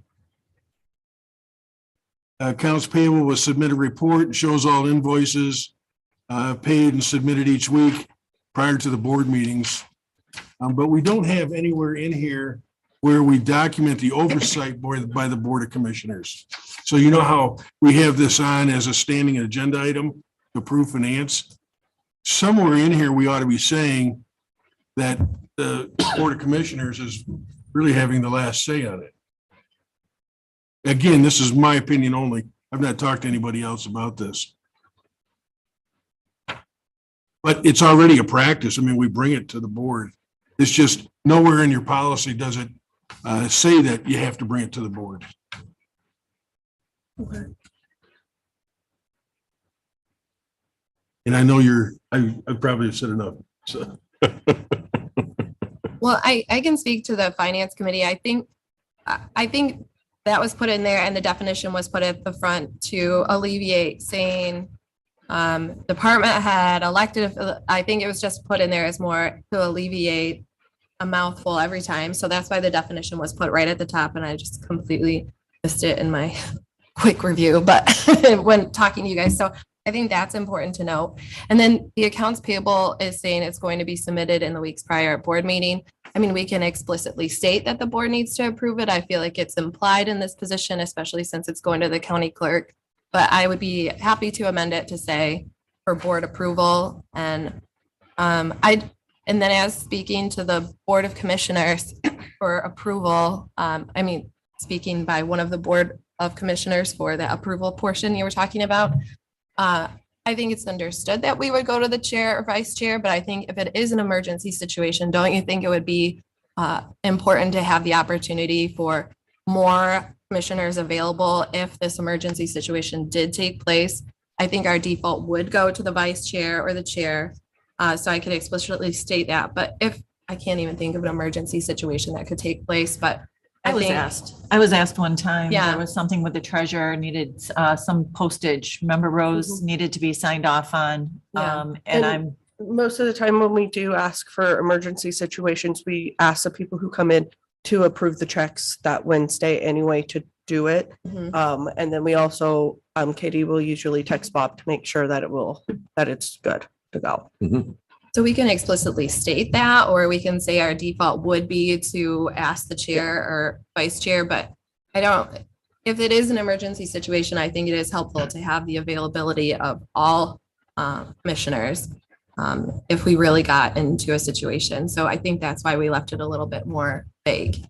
Accounts payable will submit a report and shows all invoices paid and submitted each week prior to the board meetings. But we don't have anywhere in here where we document the oversight by the Board of Commissioners. So you know how we have this on as a standing agenda item to approve finance? Somewhere in here, we ought to be saying that the Board of Commissioners is really having the last say on it. Again, this is my opinion only. I've not talked to anybody else about this. But it's already a practice. I mean, we bring it to the board. It's just nowhere in your policy does it say that you have to bring it to the board. Okay. And I know I probably have said enough, so. Well, I can speak to the finance committee. I think that was put in there and the definition was put at the front to alleviate saying department head, elected. I think it was just put in there as more to alleviate a mouthful every time. So that's why the definition was put right at the top, and I just completely missed it in my quick review, but when talking to you guys. So I think that's important to note. And then the accounts payable is saying it's going to be submitted in the weeks prior at board meeting. I mean, we can explicitly state that the board needs to approve it. I feel like it's implied in this position, especially since it's going to the county clerk. But I would be happy to amend it to say for board approval. And and then as speaking to the Board of Commissioners for approval, I mean, speaking by one of the board of commissioners for the approval portion you were talking about. I think it's understood that we would go to the chair or vice chair, but I think if it is an emergency situation, don't you think it would be important to have the opportunity for more commissioners available if this emergency situation did take place? I think our default would go to the vice chair or the chair. So I could explicitly state that, but if, I can't even think of an emergency situation that could take place, but I was asked one time, Yeah. there was something with the treasurer needed some postage. Remember Rose needed to be signed off on. Yeah. And And- I'm, Most of the time when we do ask for emergency situations, we ask the people who come in to approve the checks that Wednesday anyway to do it. Mhm. And then we also, Katie will usually text Bob to make sure that that it's good to go. So we can explicitly state that, or we can say our default would be to ask the chair or vice chair, but I don't, if it is an emergency situation, I think it is helpful to have the availability of all commissioners if we really got into a situation. So I think that's why we left it a little bit more vague.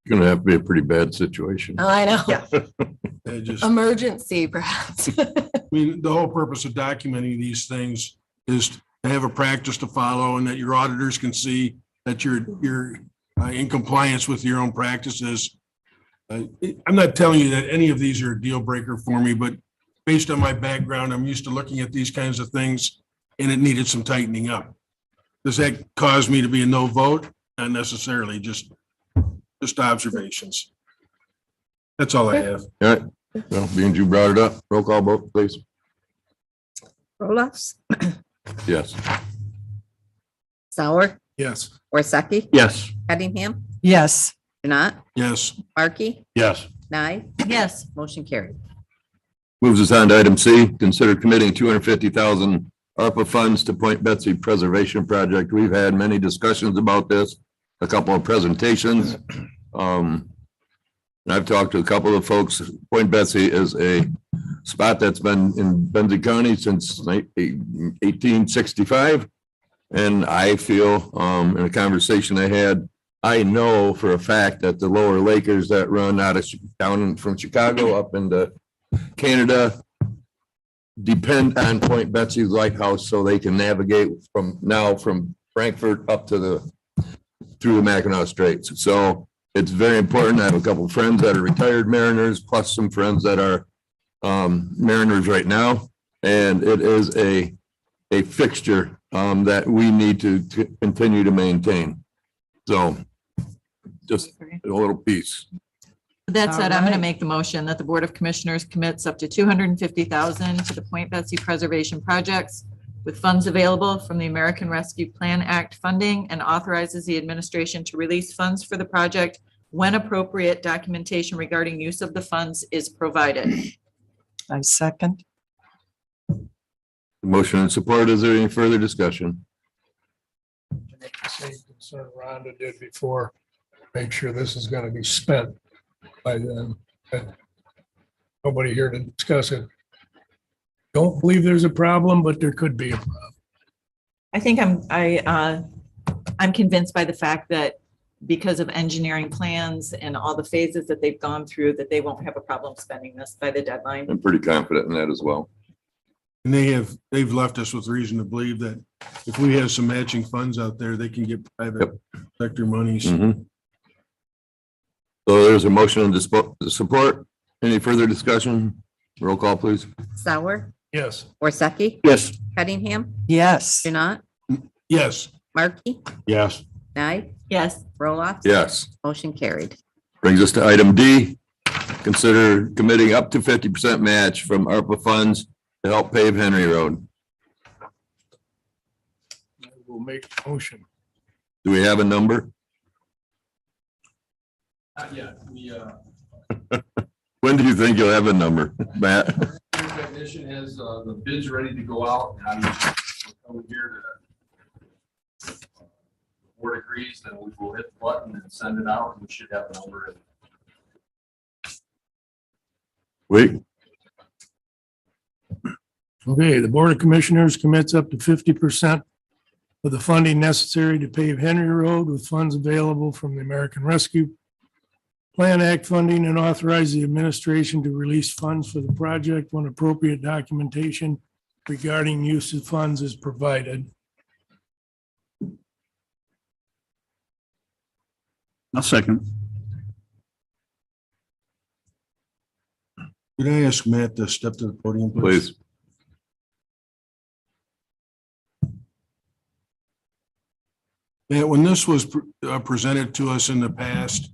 Gonna have to be a pretty bad situation. Oh, I know. It just, Emergency perhaps. I mean, the whole purpose of documenting these things is to have a practice to follow and that your auditors can see that you're in compliance with your own practices. I'm not telling you that any of these are a deal breaker for me, but based on my background, I'm used to looking at these kinds of things and it needed some tightening up. Does that cause me to be a no vote? Not necessarily, just observations. That's all I have. All right, well, being you brought it up, roll call vote, please. Roloffs, Yes. Sauer, Yes. Worsakki, Yes. Cunningham, Yes. Janat, Yes. Markey, Yes. Nye, yes, motion carried. Moves us on to item C, consider committing 250,000 ARPA funds to Point Betsy Preservation Project. We've had many discussions about this, a couple of presentations. And I've talked to a couple of folks. Point Betsy is a spot that's been in Benzie County since 1865. And I feel, in a conversation I had, I know for a fact that the lower Lakers that run out of down from Chicago up into Canada depend on Point Betsy's lighthouse so they can navigate from Frankfurt up to through the Mackinac Straits. So it's very important. I have a couple of friends that are retired mariners, plus some friends that are mariners right now. And it is a fixture that we need to continue to maintain. So just a little piece. that said, I'm going to Alright. make the motion that the Board of Commissioners commits up to 250,000 to the Point Betsy Preservation Projects with funds available from the American Rescue Plan Act funding and authorizes the administration to release funds for the project when appropriate documentation regarding use of the funds is provided. I second. Motion and support. Is there any further discussion? Same concern Rhonda did before, make sure this is gonna be spent by then. But nobody here to discuss it. Don't believe there's a problem, but there could be a problem. I think I'm convinced by the fact that because of engineering plans and all the phases that they've gone through, that they won't have a problem spending this by the deadline. I'm pretty confident in that as well. And they've left us with reason to believe that if we have some matching funds out there, they can get private sector monies. Mhm. So there's a motion and support. Any further discussion? Roll call, please. Sauer, Yes. Worsakki, Yes. Cunningham, Yes. Janat, Yes. Markey, Yes. Nye, Yes, Roloffs. Yes. Motion carried. Brings us to item D. Consider committing up to 50% match from ARPA funds to help pave Henry Road. We'll make a motion. Do we have a number? Yeah, When do you think you'll have a number, Matt? technician has the bids ready to go out. I'm coming here to board agrees, then we will hit the button and send it out, and we should have a number. Wait, Okay, the Board of Commissioners commits up to 50% of the funding necessary to pave Henry Road with funds available from the American Rescue Plan Act funding and authorize the administration to release funds for the project when appropriate documentation regarding use of funds is provided. I'll second. Could I ask Matt to step to the podium, please? Please. Matt, when this was presented to us in the past,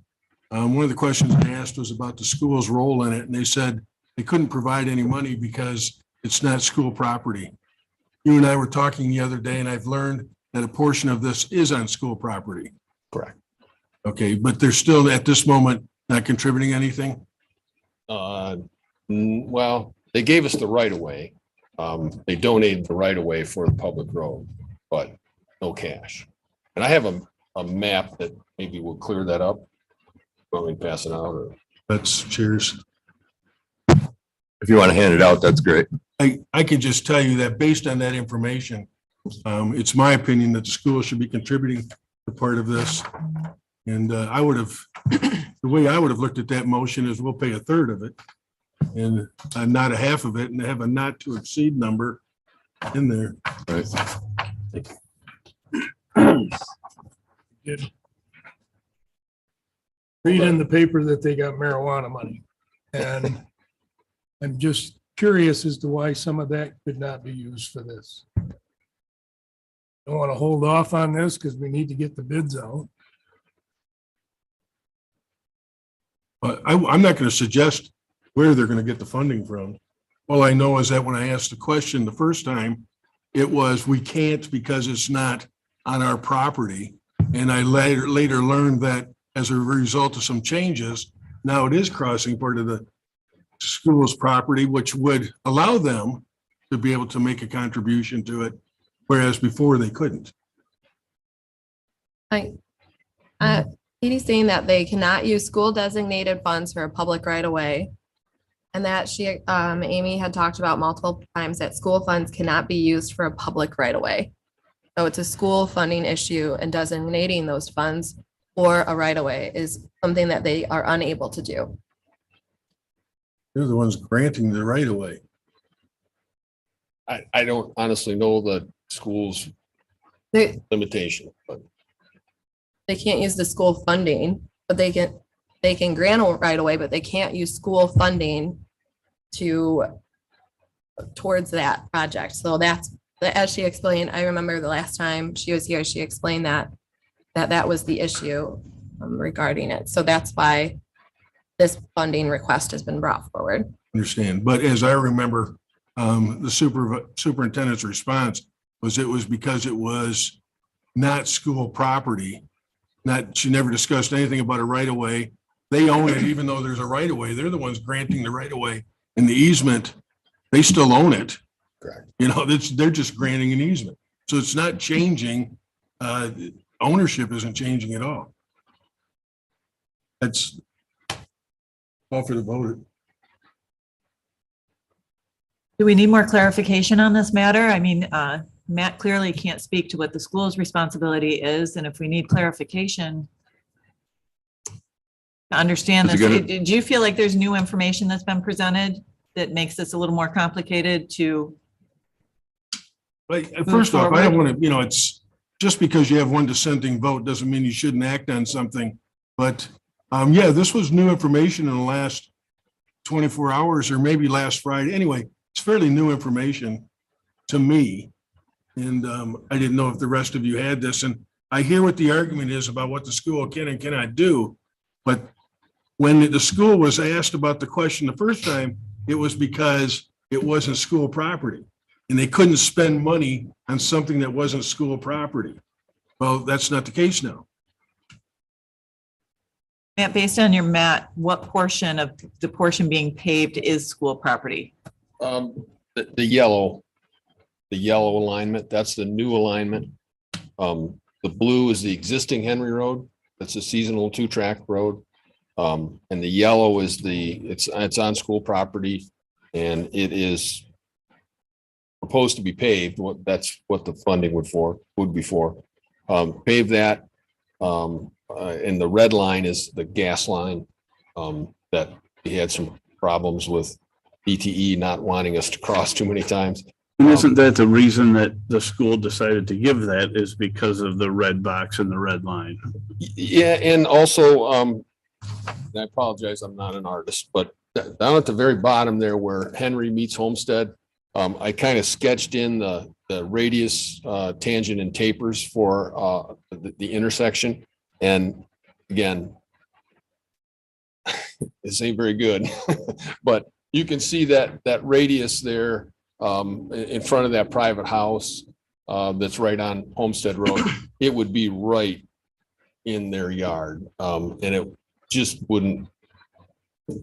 one of the questions I asked was about the school's role in it, and they said they couldn't provide any money because it's not school property. You and I were talking the other day, and I've learned that a portion of this is on school property. Correct. Okay, but they're still at this moment not contributing anything? Well, they gave us the right of way. They donated the right of way for the public road, but no cash. And I have a map that maybe will clear that up. Want me to pass it out or? That's cheers. If you want to hand it out, that's great. I can just tell you that based on that information, it's my opinion that the school should be contributing to part of this. And I would have, the way I would have looked at that motion is we'll pay a third of it and not a half of it and have a not to exceed number in there. Right. Read in the paper that they got marijuana money. And I'm just curious as to why some of that could not be used for this. Don't want to hold off on this because we need to get the bids out. But I'm not going to suggest where they're going to get the funding from. All I know is that when I asked the question the first time, it was, we can't because it's not on our property. And I later learned that as a result of some changes, now it is crossing part of the school's property, which would allow them to be able to make a contribution to it, whereas before they couldn't. Katie's saying that they cannot use school designated funds for a public right of way. And that Amy had talked about multiple times that school funds cannot be used for a public right of way. So it's a school funding issue, and designating those funds for a right of way is something that they are unable to do. They're the ones granting the right of way. I don't honestly know the school's limitation, but They can't use the school funding, but they can grant a right away, but they can't use school funding towards that project. So that's, as she explained, I remember the last time she was here, she explained that was the issue regarding it. So that's why this funding request has been brought forward. Understand, but as I remember, the superintendent's response was it was because it was not school property. She never discussed anything about a right of way. They own it, even though there's a right of way. They're the ones granting the right of way, and the easement, they still own it. Correct. You know, they're just granting an easement. So it's not changing. Ownership isn't changing at all. That's all for the vote. Do we need more clarification on this matter? I mean, Matt clearly can't speak to what the school's responsibility is, and if we need clarification to understand Is this, it gonna- do you feel like there's new information that's been presented that makes this a little more complicated to? First off, I don't forward. want to, it's just because you have one dissenting vote doesn't mean you shouldn't act on something. But yeah, this was new information in the last 24 hours or maybe last Friday. Anyway, it's fairly new information to me. And I didn't know if the rest of you had this. And I hear what the argument is about what the school can and cannot do. But when the school was asked about the question the first time, it was because it wasn't school property. And they couldn't spend money on something that wasn't school property. Well, that's not the case now. Matt, based on your map, what portion of the portion being paved is school property? the yellow alignment, that's the new alignment. The blue is the existing Henry Road. That's a seasonal 2-track road. And the yellow is it's on school property, and it is proposed to be paved. That's what the funding would be for. Pave that. And the red line is the gas line. that he had some problems with DTE not wanting us to cross too many times. And isn't that the reason that the school decided to give that is because of the red box and the red line? Yeah, and also, and I apologize, I'm not an artist, but down at the very bottom there where Henry meets Homestead, I kind of sketched in the radius, tangent and tapers for the intersection. And again, this ain't very good, but you can see that radius there in front of that private house that's right on Homestead Road. It would be right in their yard, and it just wouldn't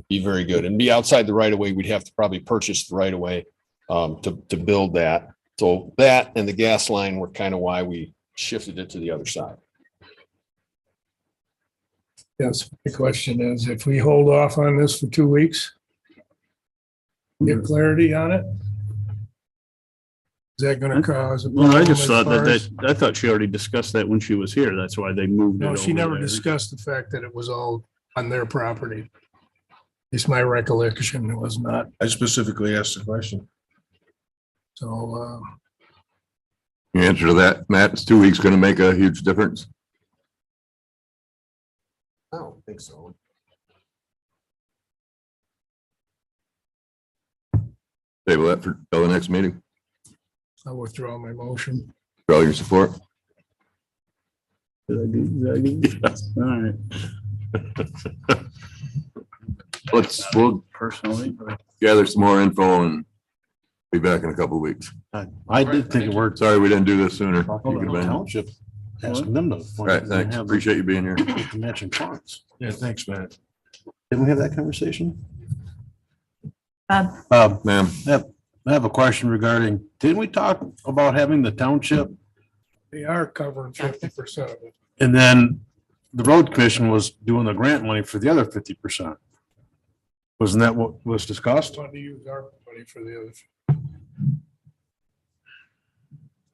be very good and be outside the right of way. We'd have to probably purchase the right of way to build that. So that and the gas line were kind of why we shifted it to the other side. Yes, the question is, if we hold off on this for 2 weeks, get clarity on it? Is that gonna cause? a Well, I problem just as thought far that, as- I thought she already discussed that when she was here. That's why they moved it. No, she over never there. discussed the fact that it was all on their property. It's my recollection, it was not. I specifically asked the question. So, The answer to that, Matt, is 2 weeks going to make a huge difference. I don't think so. Table that for till the next meeting. I'll withdraw my motion. For all your support. Did I do? Yes. All right. We'll Personally. gather some more info and be back in a couple of weeks. I did think it worked. Sorry, we didn't do this sooner. Talking You could've about been- township, asking them to. All right, thanks. Appreciate you being here. Matching funds. Yeah, thanks, Matt. Didn't we have that conversation? Um, Ma'am, I have a question regarding, didn't we talk about having the township? They are covering 50% of it. And then the road commission was doing the grant money for the other 50%. Wasn't that what was discussed? Want to use our money for the other.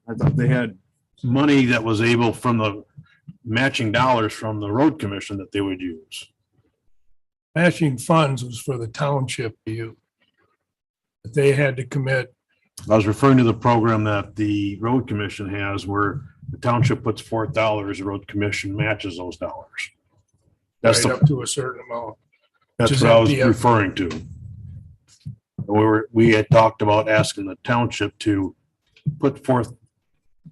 I thought they had money that was able from the matching dollars from the road commission that they would use. Matching funds was for the township to use. But they had to commit. I was referring to the program that the road commission has where the township puts $4, the road commission matches those dollars. That's Right the, up to a certain amount. that's which is what I was MDF. referring to. We had talked about asking the township to put forth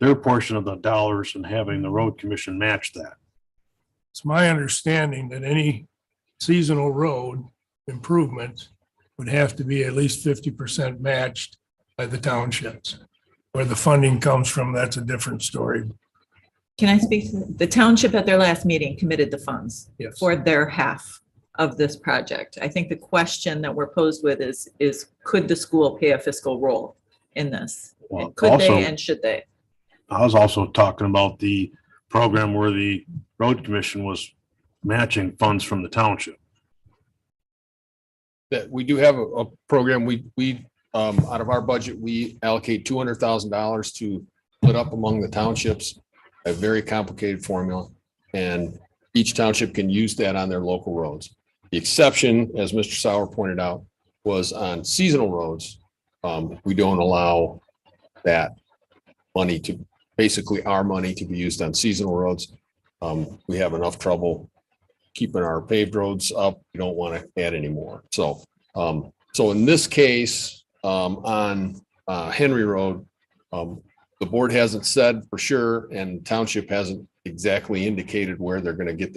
their portion of the dollars and having the road commission match that. It's my understanding that any seasonal road improvement would have to be at least 50% matched by the townships. Where the funding comes from, that's a different story. Can I speak? The township at their last meeting committed the funds Yes. for their half of this project. I think the question that we're posed with is could the school play a fiscal role in this? Well, Could also- they and should they? I was also talking about the program where the road commission was matching funds from the township. That we do have a program, we out of our budget, we allocate $200,000 to split up among the townships, a very complicated formula. And each township can use that on their local roads. The exception, as Mr. Sauer pointed out, was on seasonal roads. We don't allow that money to, basically our money to be used on seasonal roads. We have enough trouble keeping our paved roads up. We don't want to add any more. So, so in this case, on Henry Road, the board hasn't said for sure, and township hasn't exactly indicated where they're going to get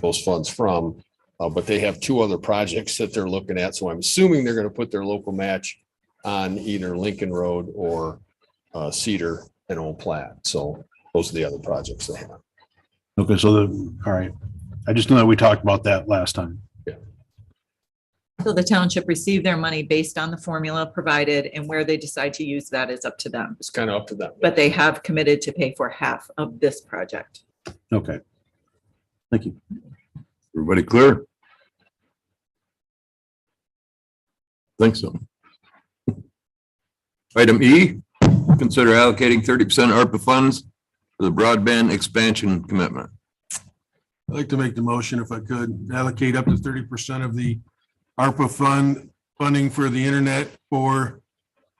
those funds from. But they have two other projects that they're looking at. So I'm assuming they're going to put their local match on either Lincoln Road or Cedar and Old Platte. So those are the other projects they have. Okay, so all right. I just know that we talked about that last time. So the township received their money based on the formula provided, and where they decide to use that is up to them. It's kind of up to them. But they have committed to pay for half of this project. Okay. Thank you. everybody clear? Think so. Item E, consider allocating 30% ARPA funds for the broadband expansion commitment. I'd like to make the motion if I could, allocate up to 30% of the ARPA funding for the internet for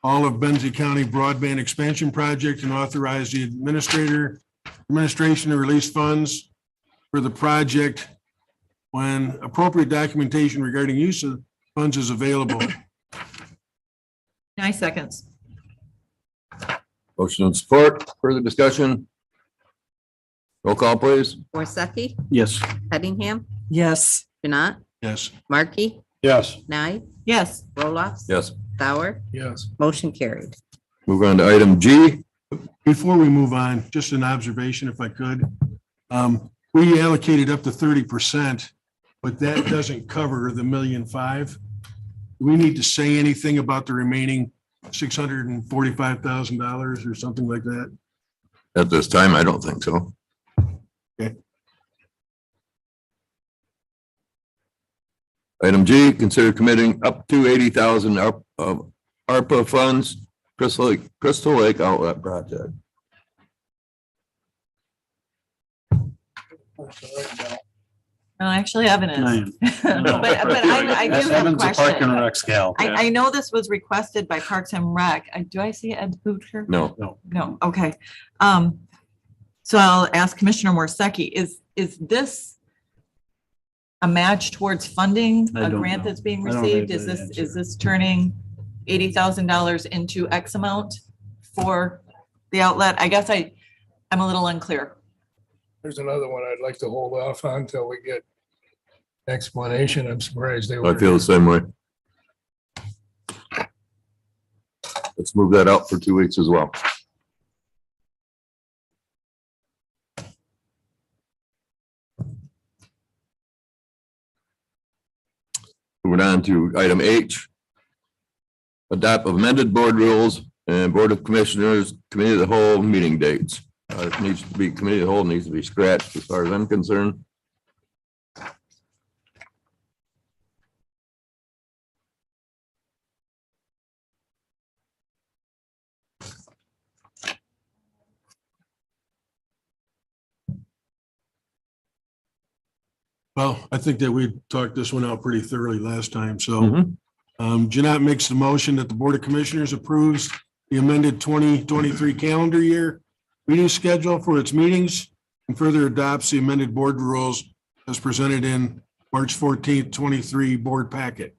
all of Benzie County broadband expansion project and authorize the administration to release funds for the project when appropriate documentation regarding use of funds is available. 9 seconds. Motion and support, further discussion? Roll call, please. Worsakki, Yes. Cunningham, Yes. Janat, Yes. Markey, Yes. Nye, Yes. Roloffs. Yes. Sauer, Yes. motion carried. Move on to item G. Before we move on, just an observation if I could. We allocated up to 30%, but that doesn't cover the $1.5 million. Do we need to say anything about the remaining $645,000 or something like that? At this time, I don't think so. Okay. Item G, consider committing up to 80,000 of ARPA funds, Crystal Lake Outlet Project. No, actually, Evan is. Nine. But I do have a Evan's a Park and question. Rec gal. I know this was requested by Parks and Rec. Do I see Ed Butcher? No. No, okay. So I'll ask Commissioner Worsakki, is this a match towards funding I a don't grant know. that's being I don't received? have Is that this, answer. turning $80,000 into X amount for the outlet? I guess I'm a little unclear. There's another one I'd like to hold off on until we get explanation. I'm surprised they I were. feel the same way. Let's move that out for 2 weeks as well. Moving on to item H. Adopt amended board rules and Board of Commissioners Committee of the Whole meeting dates. It needs to be, Committee of the Whole needs to be scratched as far as I'm concerned. Well, I think that we talked this one out pretty thoroughly last time, so. Mhm. Janat makes the motion that the Board of Commissioners approves the amended 2023 calendar year meeting schedule for its meetings and further adopts the amended board rules as presented in March 14th, 23 board packet.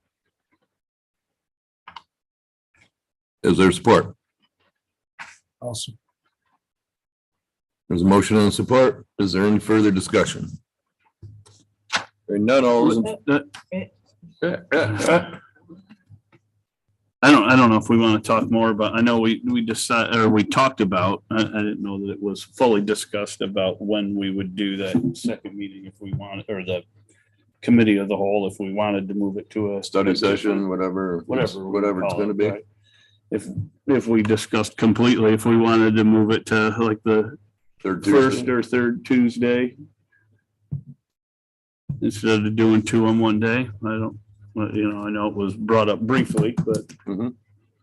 Is there support? Awesome. There's a motion and support. Is there any further discussion? Hearing none, all those in- I don't know if we want to talk more about, I know we decided, or we talked about, I didn't know that it was fully discussed about when we would do that second meeting if we wanted, or the committee of the whole, if we wanted to move it to a Study session, whatever we it's call gonna it, be. right? If we discussed completely, if we wanted to move it to like the Third first Tuesday. or third Tuesday. Instead of doing two on one day, I don't, I know it was brought up briefly, but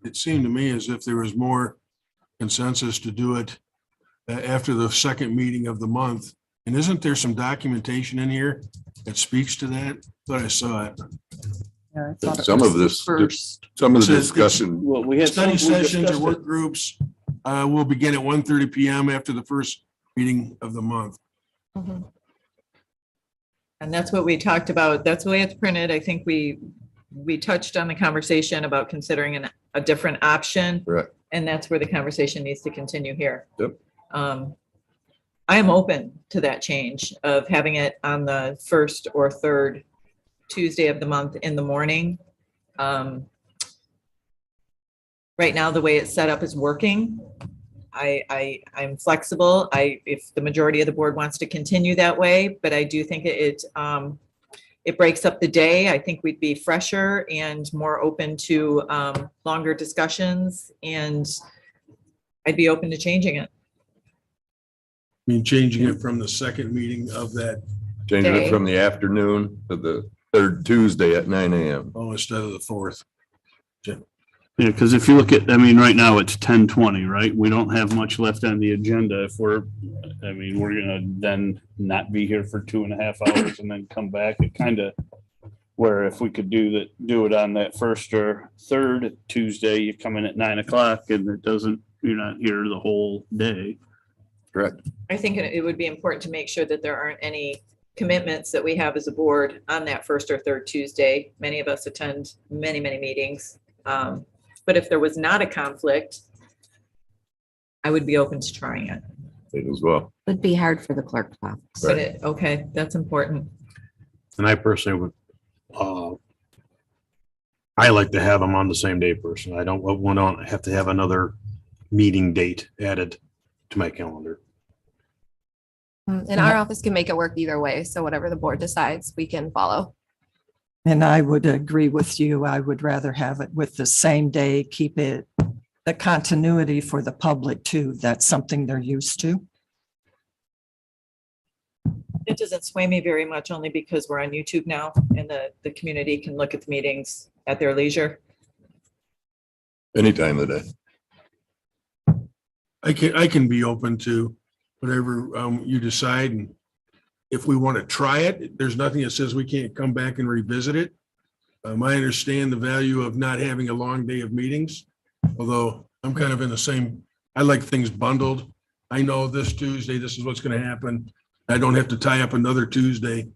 It seemed to me as if there was more consensus to do it after the second meeting of the month. And isn't there some documentation in here that speaks to that? Thought I saw it. Some of this, some of the discussion, well, we had. Study some- we sessions or discussed work it. groups will begin at 1:30 PM after the first meeting of the month. And that's what we talked about. That's the way it's printed. I think we touched on the conversation about considering a different option. Correct. And that's where the conversation needs to continue here. Yep. I am open to that change of having it on the first or third Tuesday of the month in the morning. Right now, the way it's set up is working. I'm flexible. If the majority of the board wants to continue that way, but I do think it breaks up the day. I think we'd be fresher and more open to longer discussions, and I'd be open to changing it. I mean, changing it from the second meeting of that, changing Okay. it from the afternoon to the third Tuesday at 9 AM. oh, instead of the fourth. Yeah, because if you look at, I mean, right now it's 10:20, right? We don't have much left on the agenda. If we're I mean, we're gonna then not be here for 2.5 hours and then come back. It kind of, where if we could do it on that first or third Tuesday, you come in at 9 o'clock and it doesn't, you're not here the whole day. Correct. I think it would be important to make sure that there aren't any commitments that we have as a board on that first or third Tuesday. Many of us attend many, many meetings. But if there was not a conflict, I would be open to trying it. It as well. Would be hard for the clerk's office. But okay, that's important. And I personally would, I like to have them on the same day personally. I don't want to have to have another meeting date added to my calendar. And our office can make it work either way. So whatever the board decides, we can follow. And I would agree with you. I would rather have it with the same day, keep it the continuity for the public too. That's something they're used to. It doesn't sway me very much, only because we're on YouTube now and the community can look at the meetings at their leisure. Any time of the day. I can be open to whatever you decide. And if we want to try it, there's nothing that says we can't come back and revisit it. I understand the value of not having a long day of meetings, although I'm kind of in the same, I like things bundled. I know this Tuesday, this is what's going to happen. I don't have to tie up another Tuesday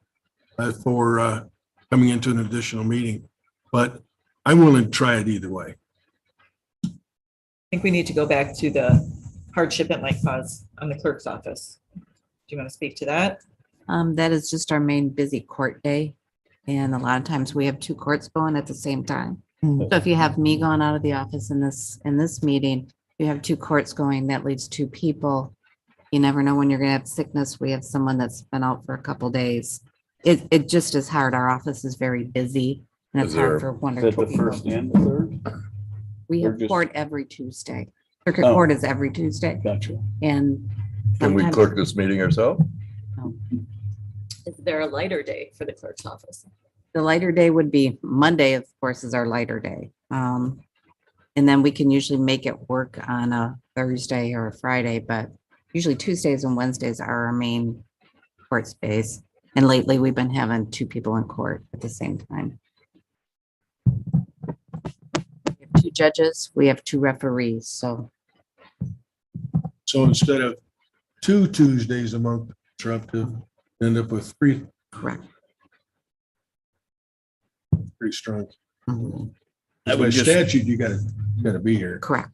for coming into an additional meeting, but I'm willing to try it either way. I think we need to go back to the hardship it might cause on the clerk's office. Do you want to speak to that? That is just our main busy court day. And a lot of times we have two courts going at the same time. So if you have me going out of the office in this meeting, you have two courts going, that leaves two people. You never know when you're gonna have sickness. We have someone that's been out for a couple days. It just is hard. Our office is very busy and it's hard for one or Is two that the people. first and the third? We or have just- court every Tuesday. Circuit Oh. court is every Tuesday Gotcha. and Can we sometimes- clerk this meeting ourselves? Is there a lighter day for the clerk's office? The lighter day would be Monday, of course, is our lighter day. And then we can usually make it work on a Thursday or a Friday, but usually Tuesdays and Wednesdays are our main court space. And lately, we've been having two people in court at the same time. We have two judges, we have two referees, so So instead of 2 Tuesdays a month disruptive, end up with 3. correct. Pretty strong. Mhm. I By would just- statute, you gotta be here. Correct.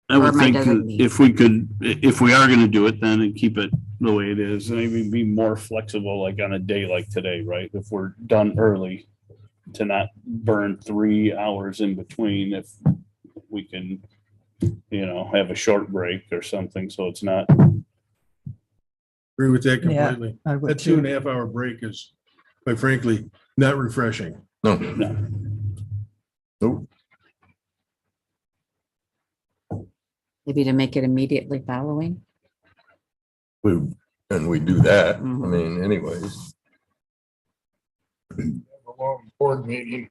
I would Or my think designee. if we could, if we are gonna do it, then and keep it the way it is, maybe be more flexible, like on a day like today, right? If we're done early, to not burn 3 hours in between, if we can, have a short break or something, so it's not. Agree with that Yeah, completely. I would That too. 2.5 hour break is, quite frankly, not refreshing. No. No. Nope. Maybe to make it immediately following. And we do that. I Mhm. mean, anyways. A long board meeting.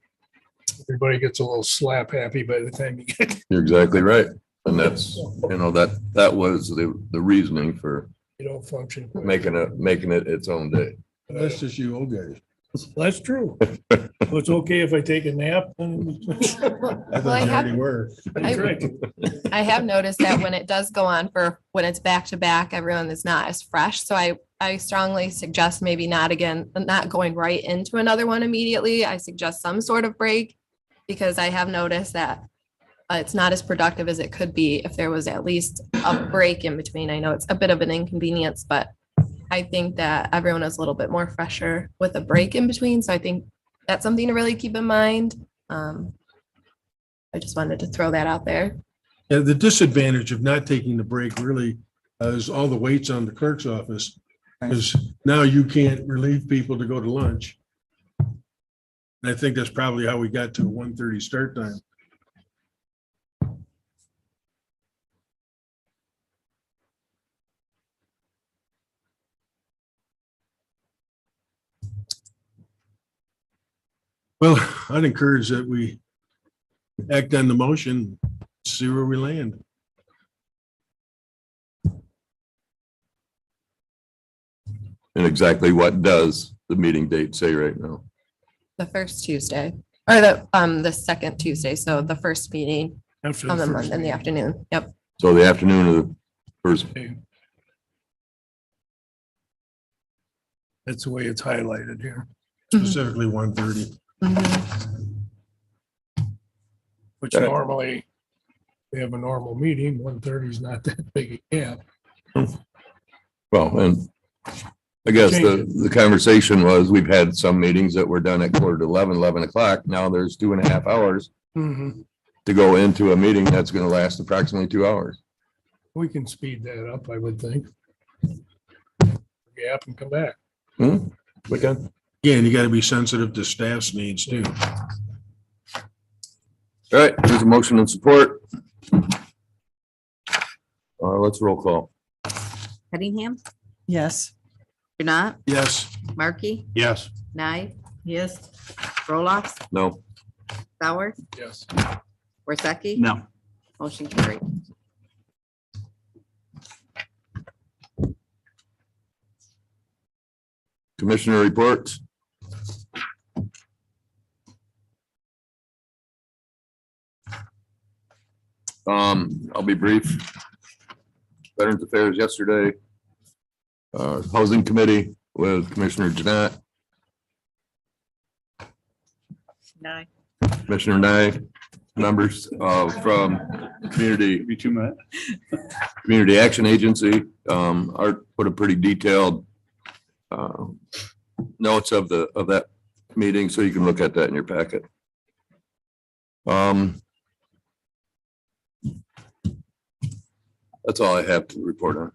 Everybody gets a little slap happy by the time you get, You're exactly right. And that's, that was the reasoning for you don't function. making it its own day. That's just you old guys. That's true. So it's okay if I take a nap? I Well, thought I you have- already were. That's right. I have noticed that when it does go on when it's back to back, everyone is not as fresh. So I strongly suggest maybe not going right into another one immediately. I suggest some sort of break because I have noticed that it's not as productive as it could be if there was at least a break in between. I know it's a bit of an inconvenience, but I think that everyone is a little bit more fresher with a break in between. So I think that's something to really keep in mind. I just wanted to throw that out there. Yeah, the disadvantage of not taking the break really is all the weights on the clerk's office. Because now you can't relieve people to go to lunch. And I think that's probably how we got to a 1:30 start time. Well, I'd encourage that we act on the motion, see where we land. And exactly what does the meeting date say right now? The first Tuesday, or the second Tuesday, so the first meeting After the on the first month in the meeting. afternoon. Yep. So the afternoon of the first, That's the way it's highlighted here. Specifically 1:30. Which Okay. normally, we have a normal meeting, 1:30 is not that big a gap. well, and I guess the conversation was, we've had some meetings that were done at 10:45, 11 o'clock. Now there's 2.5 hours Mhm. to go into a meeting that's gonna last approximately 2 hours. We can speed that up, I would think. Gap and come back. We can. Again, you got to be sensitive to staff's needs too. All right, there's a motion and support. Let's roll call. Cunningham, Yes. Janai, Yes. Markey, Yes. Nye, Yes. Roloff, No. Sauer, Yes. Worsakki. No. Motion carried. Commissioner reports. I'll be brief. Veterans Affairs yesterday. Housing Committee with Commissioner Jeanette, Nine. Commissioner Nye, members from Community Community Action Agency. Art put a pretty detailed notes of that meeting, so you can look at that in your packet. That's all I have to report on.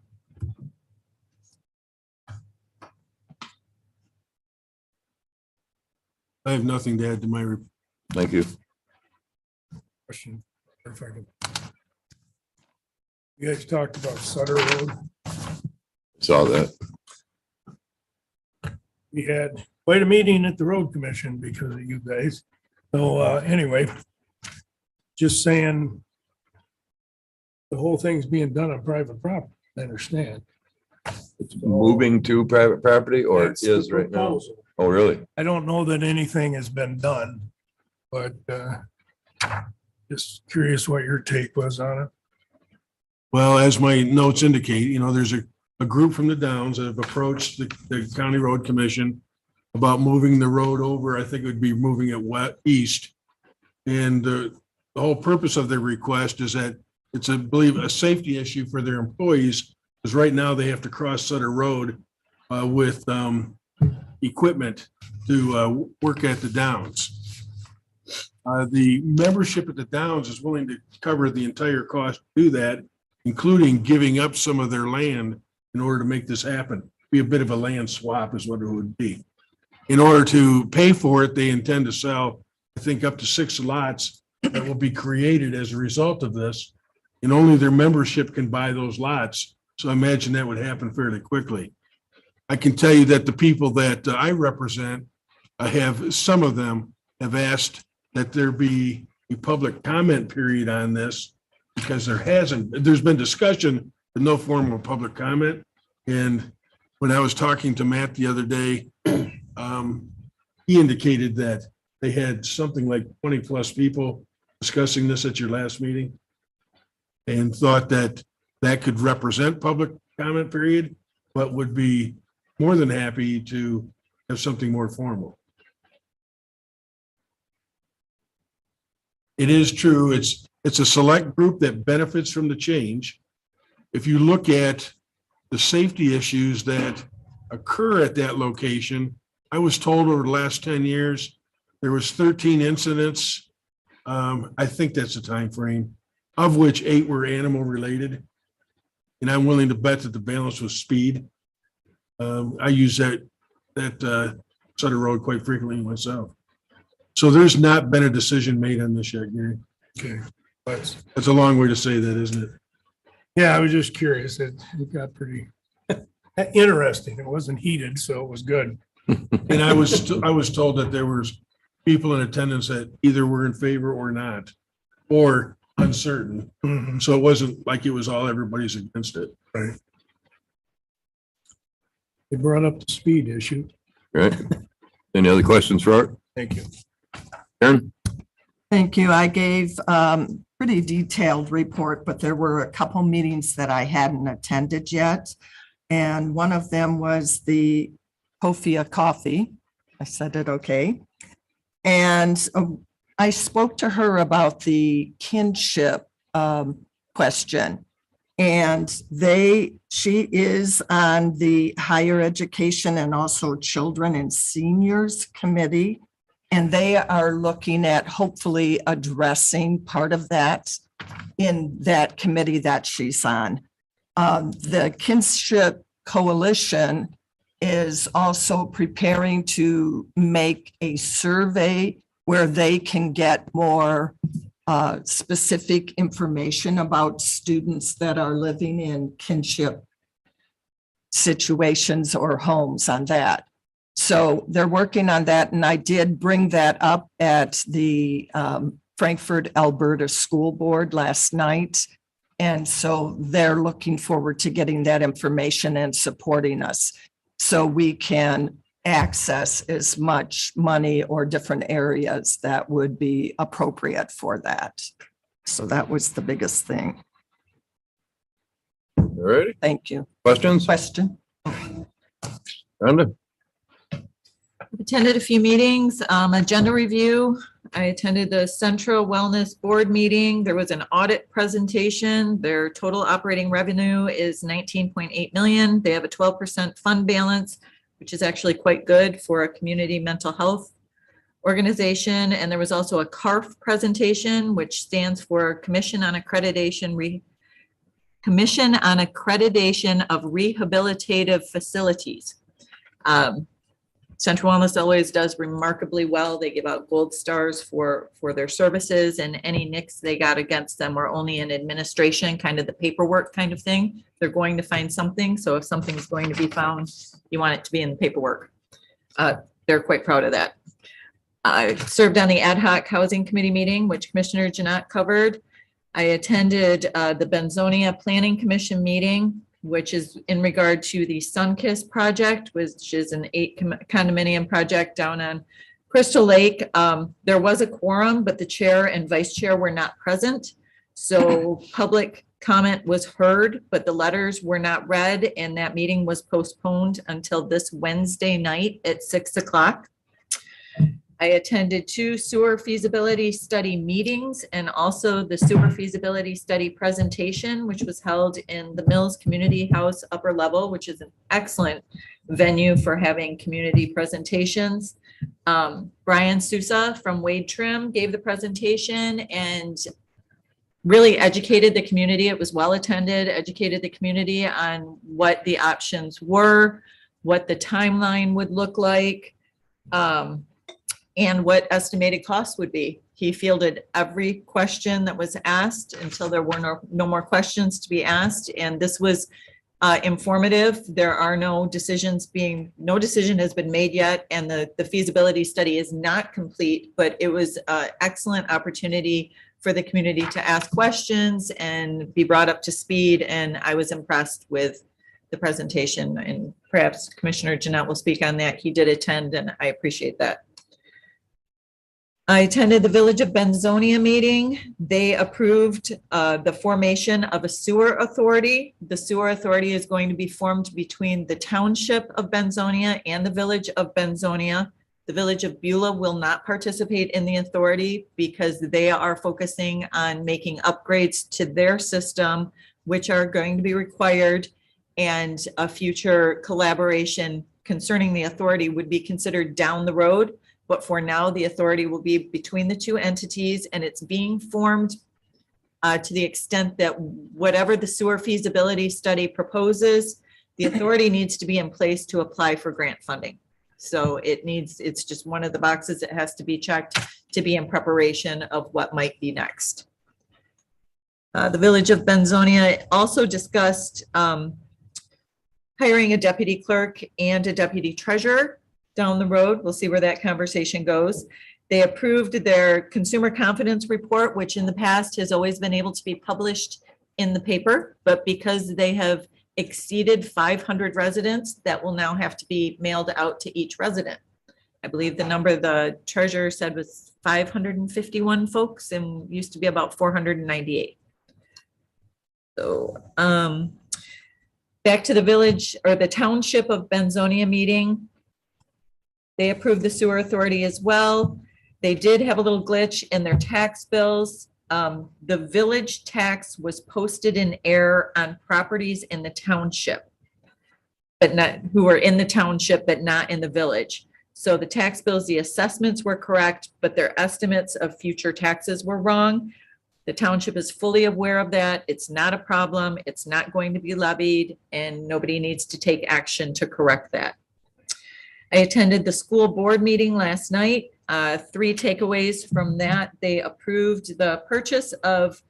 I have nothing to add to my report. Thank you. Question. If I can. You guys talked about Sutter Road. Saw that. We had quite a meeting at the road commission because of you guys. So anyway, just saying the whole thing's being done on private property, I understand. It's moving to private property, or it That's the is right now? proposal. Oh, really? I don't know that anything has been done, but just curious what your take was on it. Well, as my notes indicate, there's a group from the Downs that have approached the County Road Commission about moving the road over. I think it would be moving it east. And the whole purpose of their request is that it's, I believe, a safety issue for their employees, because right now they have to cross Sutter Road with equipment to work at the Downs. The membership at the Downs is willing to cover the entire cost to do that, including giving up some of their land in order to make this happen. Be a bit of a land swap is what it would be. In order to pay for it, they intend to sell, I think, up to 6 lots that will be created as a result of this. And only their membership can buy those lots. So I imagine that would happen fairly quickly. I can tell you that the people that I represent some of them have asked that there be a public comment period on this, because there's been discussion, but no formal public comment. And when I was talking to Matt the other day, he indicated that they had something like 20 plus people discussing this at your last meeting, and thought that could represent public comment period, but would be more than happy to have something more formal. It is true. It's a select group that benefits from the change. If you look at the safety issues that occur at that location, I was told over the last 10 years, there was 13 incidents. I think that's the time frame, of which 8 were animal related. And I'm willing to bet that the balance was speed. I use that Sutter Road quite frequently myself. So there's not been a decision made on this yet, Gary. Okay. That's a long way to say that, isn't it? Yeah, I was just curious. It got pretty interesting. It wasn't heated, so it was good. And I was told that there was people in attendance that either were in favor or not, or uncertain. So it wasn't like it was all everybody's against it. Right. They brought up the speed issue. Right? Any other questions for Art? Thank you. Aaron? Thank you. I gave pretty detailed report, but there were a couple meetings that I hadn't attended yet. And one of them was the Kofia Coffee. I said it okay. And I spoke to her about the kinship question. And she is on the Higher Education and also Children and Seniors Committee. And they are looking at hopefully addressing part of that in that committee that she's on. The Kinship Coalition is also preparing to make a survey where they can get more specific information about students that are living in kinship situations or homes on that. So they're working on that, and I did bring that up at the Frankfurt, Alberta School Board last night. And so they're looking forward to getting that information and supporting us so we can access as much money or different areas that would be appropriate for that. So that was the biggest thing. All righty. Thank you. Questions? Question? Brenda? I've attended a few meetings, agenda review. I attended the Central Wellness Board meeting. There was an audit presentation. Their total operating revenue is 19.8 million. They have a 12% fund balance, which is actually quite good for a community mental health organization. And there was also a CARF presentation, which stands for Commission on Accreditation of Rehabilitative Facilities. Central Wellness always does remarkably well. They give out gold stars for their services, and any nicks they got against them are only in administration, kind of the paperwork kind of thing. They're going to find something. So if something's going to be found, you want it to be in the paperwork. They're quite proud of that. I served on the ad hoc housing committee meeting, which Commissioner Janat covered. I attended the Benzonia Planning Commission meeting, which is in regard to the Sunkiss project, which is an 8 condominium project down on Crystal Lake. There was a quorum, but the chair and vice chair were not present. So public comment was heard, but the letters were not read, and that meeting was postponed until this Wednesday night at 6 o'clock. I attended 2 sewer feasibility study meetings and also the sewer feasibility study presentation, which was held in the Mills Community House upper level, which is an excellent venue for having community presentations. Brian Sousa from Wade Trim gave the presentation and really educated the community. It was well attended, educated the community on what the options were, what the timeline would look like, and what estimated costs would be. He fielded every question that was asked until there were no more questions to be asked. And this was informative. There are no decision has been made yet. And the feasibility study is not complete, but it was an excellent opportunity for the community to ask questions and be brought up to speed. And I was impressed with the presentation, and perhaps Commissioner Janat will speak on that. He did attend, and I appreciate that. I attended the Village of Benzonia meeting. They approved the formation of a sewer authority. The sewer authority is going to be formed between the Township of Benzonia and the Village of Benzonia. The Village of Beulah will not participate in the authority because they are focusing on making upgrades to their system, which are going to be required, and a future collaboration concerning the authority would be considered down the road. But for now, the authority will be between the 2 entities, and it's being formed to the extent that whatever the sewer feasibility study proposes, the authority needs to be in place to apply for grant funding. So it's just one of the boxes that has to be checked to be in preparation of what might be next. The Village of Benzonia also discussed hiring a deputy clerk and a deputy treasurer down the road. We'll see where that conversation goes. They approved their consumer confidence report, which in the past has always been able to be published in the paper, but because they have exceeded 500 residents, that will now have to be mailed out to each resident. I believe the number the treasurer said was 551 folks and used to be about 498. So, back to the village or the township of Benzonia meeting. They approved the sewer authority as well. They did have a little glitch in their tax bills. The village tax was posted in error on properties in the township, but not, who are in the township, but not in the village. So the tax bills, the assessments were correct, but their estimates of future taxes were wrong. The township is fully aware of that. It's not a problem. It's not going to be levied, and nobody needs to take action to correct that. I attended the school board meeting last night. 3 takeaways from that. They approved the purchase of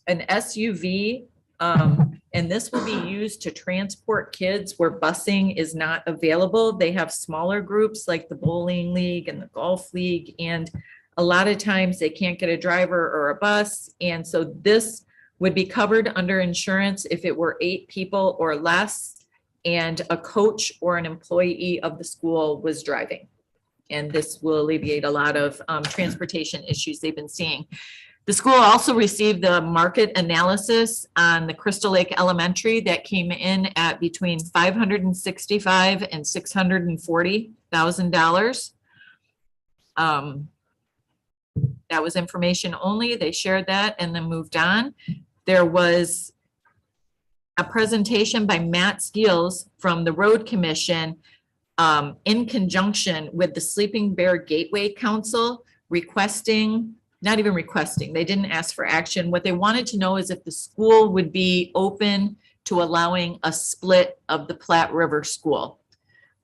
an SUV, and this will be used to transport kids where busing is not available. They have smaller groups like the bowling league and the golf league, and a lot of times they can't get a driver or a bus. And so this would be covered under insurance if it were 8 people or less and a coach or an employee of the school was driving. And this will alleviate a lot of transportation issues they've been seeing. The school also received the market analysis on the Crystal Lake Elementary that came in at between $565,000 and $640,000. That was information only. They shared that and then moved on. There was a presentation by Matt Skeels from the Road Commission in conjunction with the Sleeping Bear Gateway Council requesting, not even requesting, they didn't ask for action. What they wanted to know is if the school would be open to allowing a split of the Platte River School.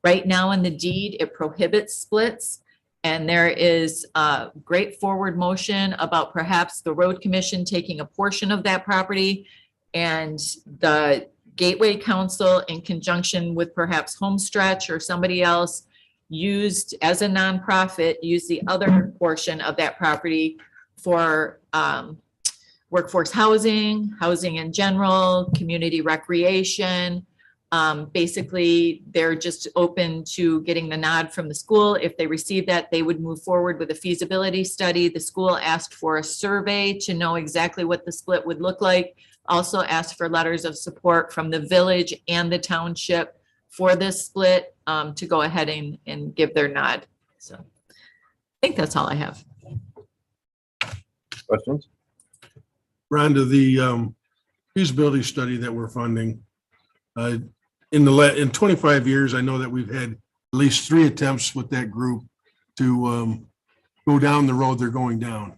Right now in the deed, it prohibits splits. And there is a great forward motion about perhaps the Road Commission taking a portion of that property and the Gateway Council in conjunction with perhaps Homestretch or somebody else used as a nonprofit, use the other portion of that property for workforce housing, housing in general, community recreation. Basically, they're just open to getting the nod from the school. If they receive that, they would move forward with a feasibility study. The school asked for a survey to know exactly what the split would look like. Also asked for letters of support from the village and the township for this split to go ahead and give their nod. So I think that's all I have. Questions? Rhonda, the feasibility study that we're funding, in 25 years, I know that we've had at least 3 attempts with that group to go down the road they're going down.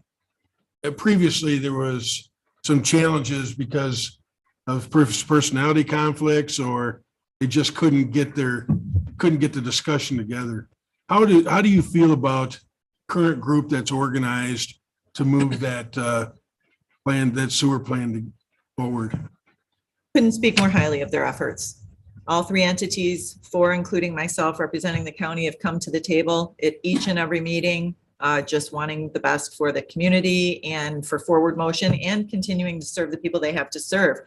Previously, there was some challenges because of personality conflicts, or they just couldn't get the discussion together. How do you feel about current group that's organized to move that sewer plan forward? Couldn't speak more highly of their efforts. All 3 entities, 4 including myself representing the county, have come to the table at each and every meeting, just wanting the best for the community and for forward motion and continuing to serve the people they have to serve.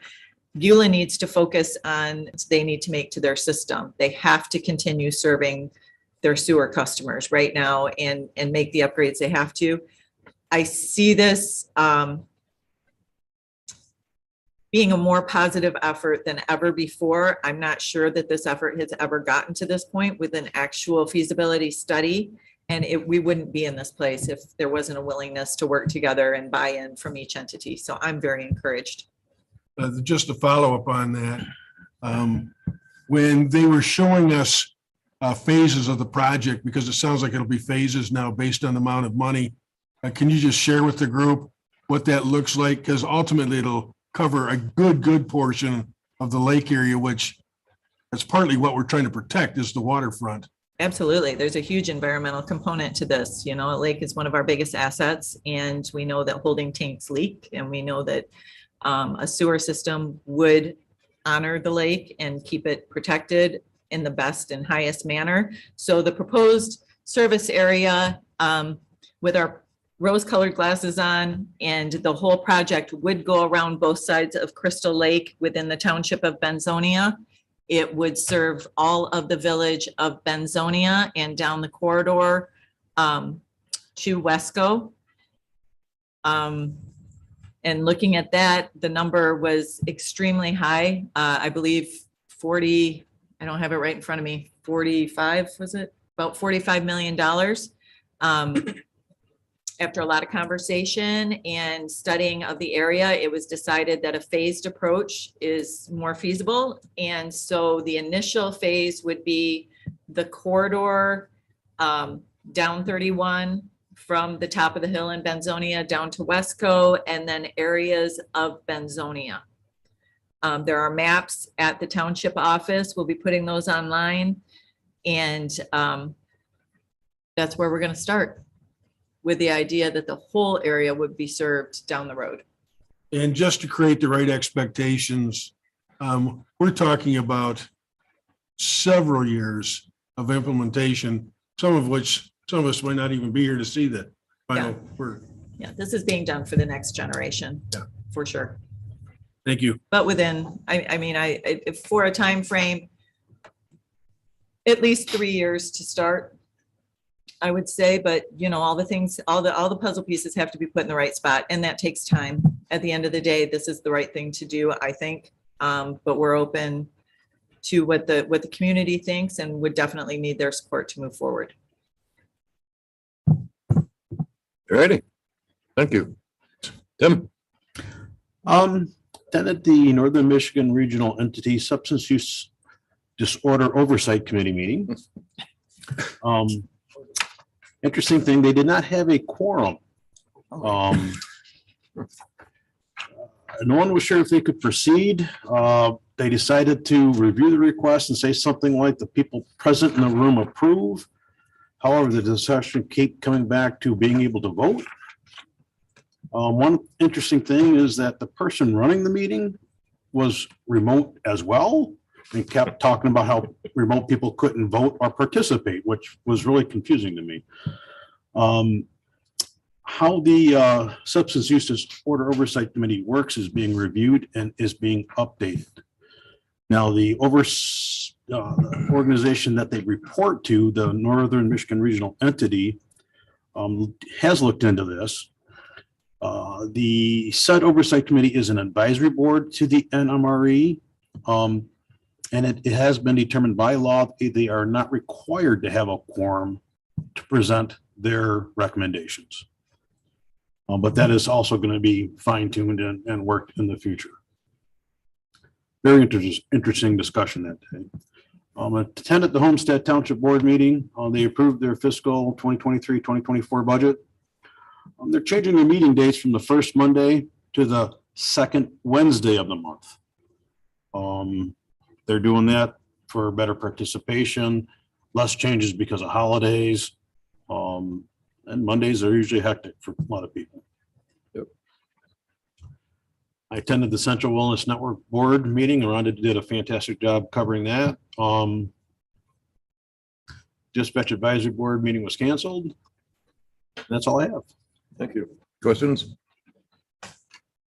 Beulah needs to focus on what they need to make to their system. They have to continue serving their sewer customers right now and make the upgrades they have to. I see this being a more positive effort than ever before. I'm not sure that this effort has ever gotten to this point with an actual feasibility study. And we wouldn't be in this place if there wasn't a willingness to work together and buy-in from each entity. So I'm very encouraged. Just to follow up on that, when they were showing us phases of the project, because it sounds like it'll be phases now based on the amount of money, can you just share with the group what that looks like? Because ultimately it'll cover a good portion of the lake area, which is partly what we're trying to protect is the waterfront. Absolutely. There's a huge environmental component to this. You know, a lake is one of our biggest assets, and we know that holding tanks leak, and we know that a sewer system would honor the lake and keep it protected in the best and highest manner. So the proposed service area with our rose-colored glasses on, and the whole project would go around both sides of Crystal Lake within the township of Benzonia. It would serve all of the village of Benzonia and down the corridor to Wesco. And looking at that, the number was extremely high. I believe 40, I don't have it right in front of me, 45, was it? About $45 million. After a lot of conversation and studying of the area, it was decided that a phased approach is more feasible. And so the initial phase would be the corridor down 31 from the top of the hill in Benzonia down to Wesco, and then areas of Benzonia. There are maps at the township office. We'll be putting those online. And that's where we're going to start, with the idea that the whole area would be served down the road. And just to create the right expectations, we're talking about several years of implementation, some of which some of us might not even be here to see the final word. Yeah, this is being done for the next generation, for sure. Thank you. But within, I mean, if for a time frame, at least 3 years to start, I would say. But you know, all the things, all the puzzle pieces have to be put in the right spot, and that takes time. At the end of the day, this is the right thing to do, I think. But we're open to what the community thinks, and would definitely need their support to move forward. Alrighty, thank you. Tim? Attended the Northern Michigan Regional Entity Substance Use Disorder Oversight Committee meeting. Interesting thing, they did not have a quorum. No one was sure if they could proceed. They decided to review the request and say something like the people present in the room approve. However, the discussion kept coming back to being able to vote. One interesting thing is that the person running the meeting was remote as well, and kept talking about how remote people couldn't vote or participate, which was really confusing to me. How the Substance Use Disorder Oversight Committee works is being reviewed and is being updated. Now, the organization that they report to, the Northern Michigan Regional Entity, has looked into this. The said oversight committee is an advisory board to the NMRE, and it has been determined by law they are not required to have a quorum to present their recommendations. But that is also going to be fine-tuned and worked in the future. Very interesting discussion that day. Attended the Homestead Township Board meeting. They approved their fiscal 2023-2024 budget. They're changing their meeting dates from the first Monday to the second Wednesday of the month. They're doing that for better participation, less changes because of holidays. And Mondays are usually hectic for a lot of people. Yep. I attended the Central Wellness Network Board meeting. Rhonda did a fantastic job covering that. Dispatch Advisory Board meeting was canceled. That's all I have. Thank you. Questions?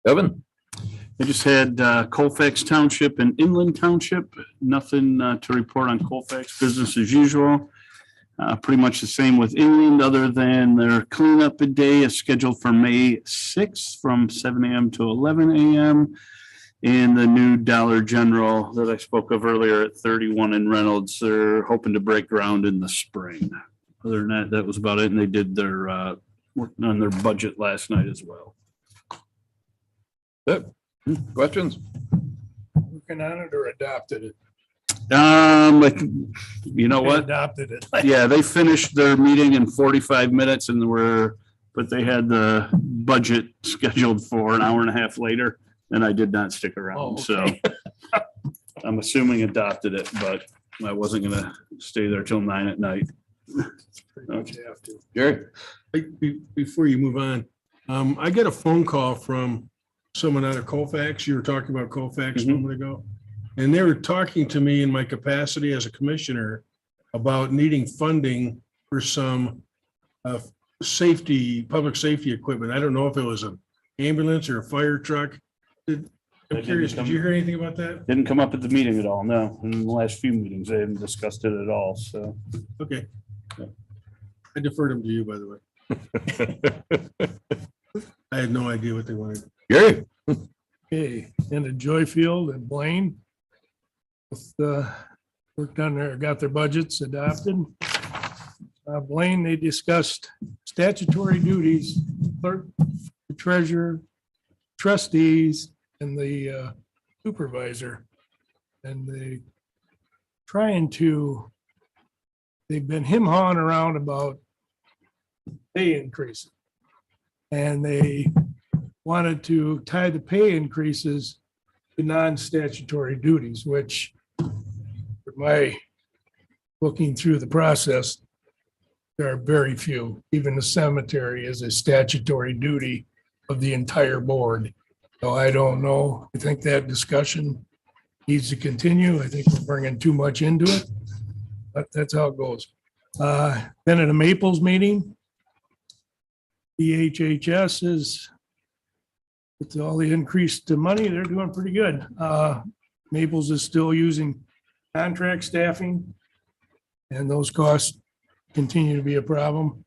Evan? I just had Colfax Township and Inland Township. Nothing to report on Colfax, business as usual. Pretty much the same with Inland, other than their cleanup day is scheduled for May 6th from 7 a.m. to 11 a.m. And the new Dollar General that I spoke of earlier at 31 in Reynolds, they're hoping to break ground in the spring. Other than that, that was about it. And they did their working on their budget last night as well. Good. Questions? Working on it or adopted it? Like, you know what? Adopted it. Yeah, they finished their meeting in 45 minutes and but they had the budget scheduled for an hour and a half later, and I did not stick around. So I'm assuming adopted it, but I wasn't gonna stay there till 9 at night. Pretty much you have to. Jerry? Before you move on, I got a phone call from someone out of Colfax. You were talking about Colfax a moment ago. And they were talking to me in my capacity as a commissioner about needing funding for some safety, public safety equipment. I don't know if it was an ambulance or a fire truck. I'm That curious, didn't did you hear anything about that? Didn't come up at the meeting at all, no. In the last few meetings, they haven't discussed it at all, so. Okay. I deferred them to you, by the way. I had no idea what they wanted. Gary? Okay, and at Joyfield and Blaine. Worked on their, got their budgets adopted. Blaine, they discussed statutory duties, clerk, the treasurer, trustees, and the supervisor. And they've been him-hawing around about pay increases. And they wanted to tie the pay increases to non-statutory duties, which for my looking through the process, there are very few. Even the cemetery is a statutory duty of the entire board. So I don't know. I think that discussion needs to continue. I think we're bringing too much into it, but that's how it goes. Then at a Maples meeting, the HHS is, with all the increased money, they're doing pretty good. Maples is still using contract staffing, and those costs continue to be a problem.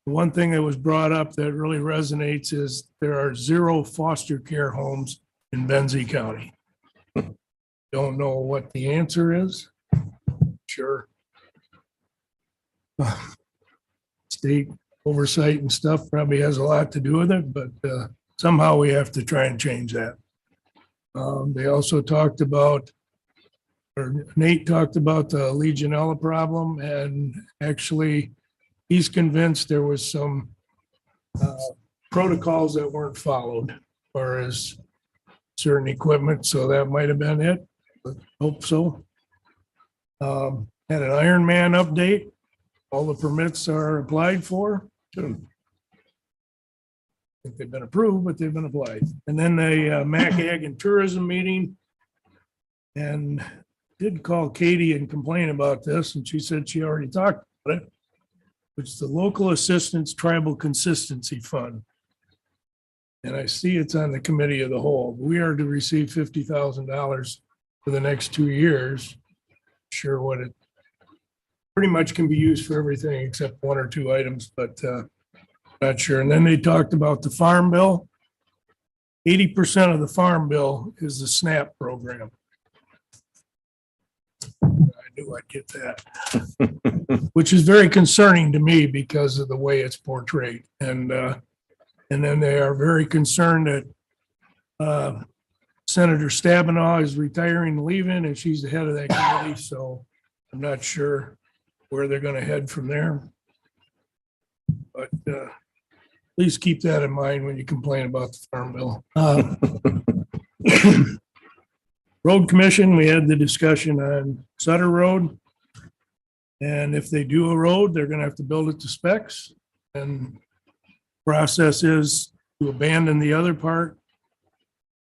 One thing that was brought up that really resonates is there are 0 foster care homes in Benzie County. Don't know what the answer is. Sure. State oversight and stuff probably has a lot to do with it, but somehow we have to try and change that. They also talked about, or Nate talked about the Legionella problem, and actually he's convinced there was some protocols that weren't followed as far as certain equipment, so that might have been it, but hope so. Had an Ironman update. All the permits are applied for. I think they've been approved, but they've been applied. And then a MAC Ag and Tourism meeting. And did call Katie and complain about this, and she said she already talked about it, which is the Local Assistance Tribal Consistency Fund. And I see it's on the committee of the whole. We are to receive $50,000 for the next 2 years. Sure what it pretty much can be used for everything except 1 or 2 items, but not sure. And then they talked about the farm bill. 80% of the farm bill is the SNAP program. I knew I'd get that, which is very concerning to me because of the way it's portrayed. And then they are very concerned that Senator Stabenow is retiring and leaving, and she's the head of that committee. So I'm not sure where they're going to head from there. But please keep that in mind when you complain about the farm bill. Road Commission, we had the discussion on Sutter Road. And if they do a road, they're going to have to build it to specs. And process is to abandon the other part.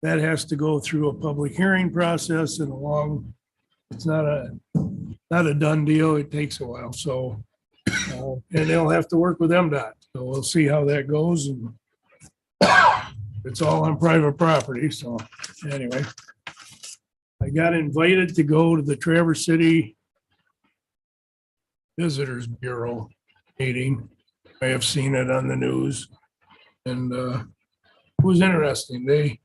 That has to go through a public hearing process and it's not a done deal. It takes a while. So, and they'll have to work with MDOT. So we'll see how that goes. And it's all on private property. So anyway, I got invited to go to the Traverse City Visitors Bureau meeting. I have seen it on the news, and it was interesting. They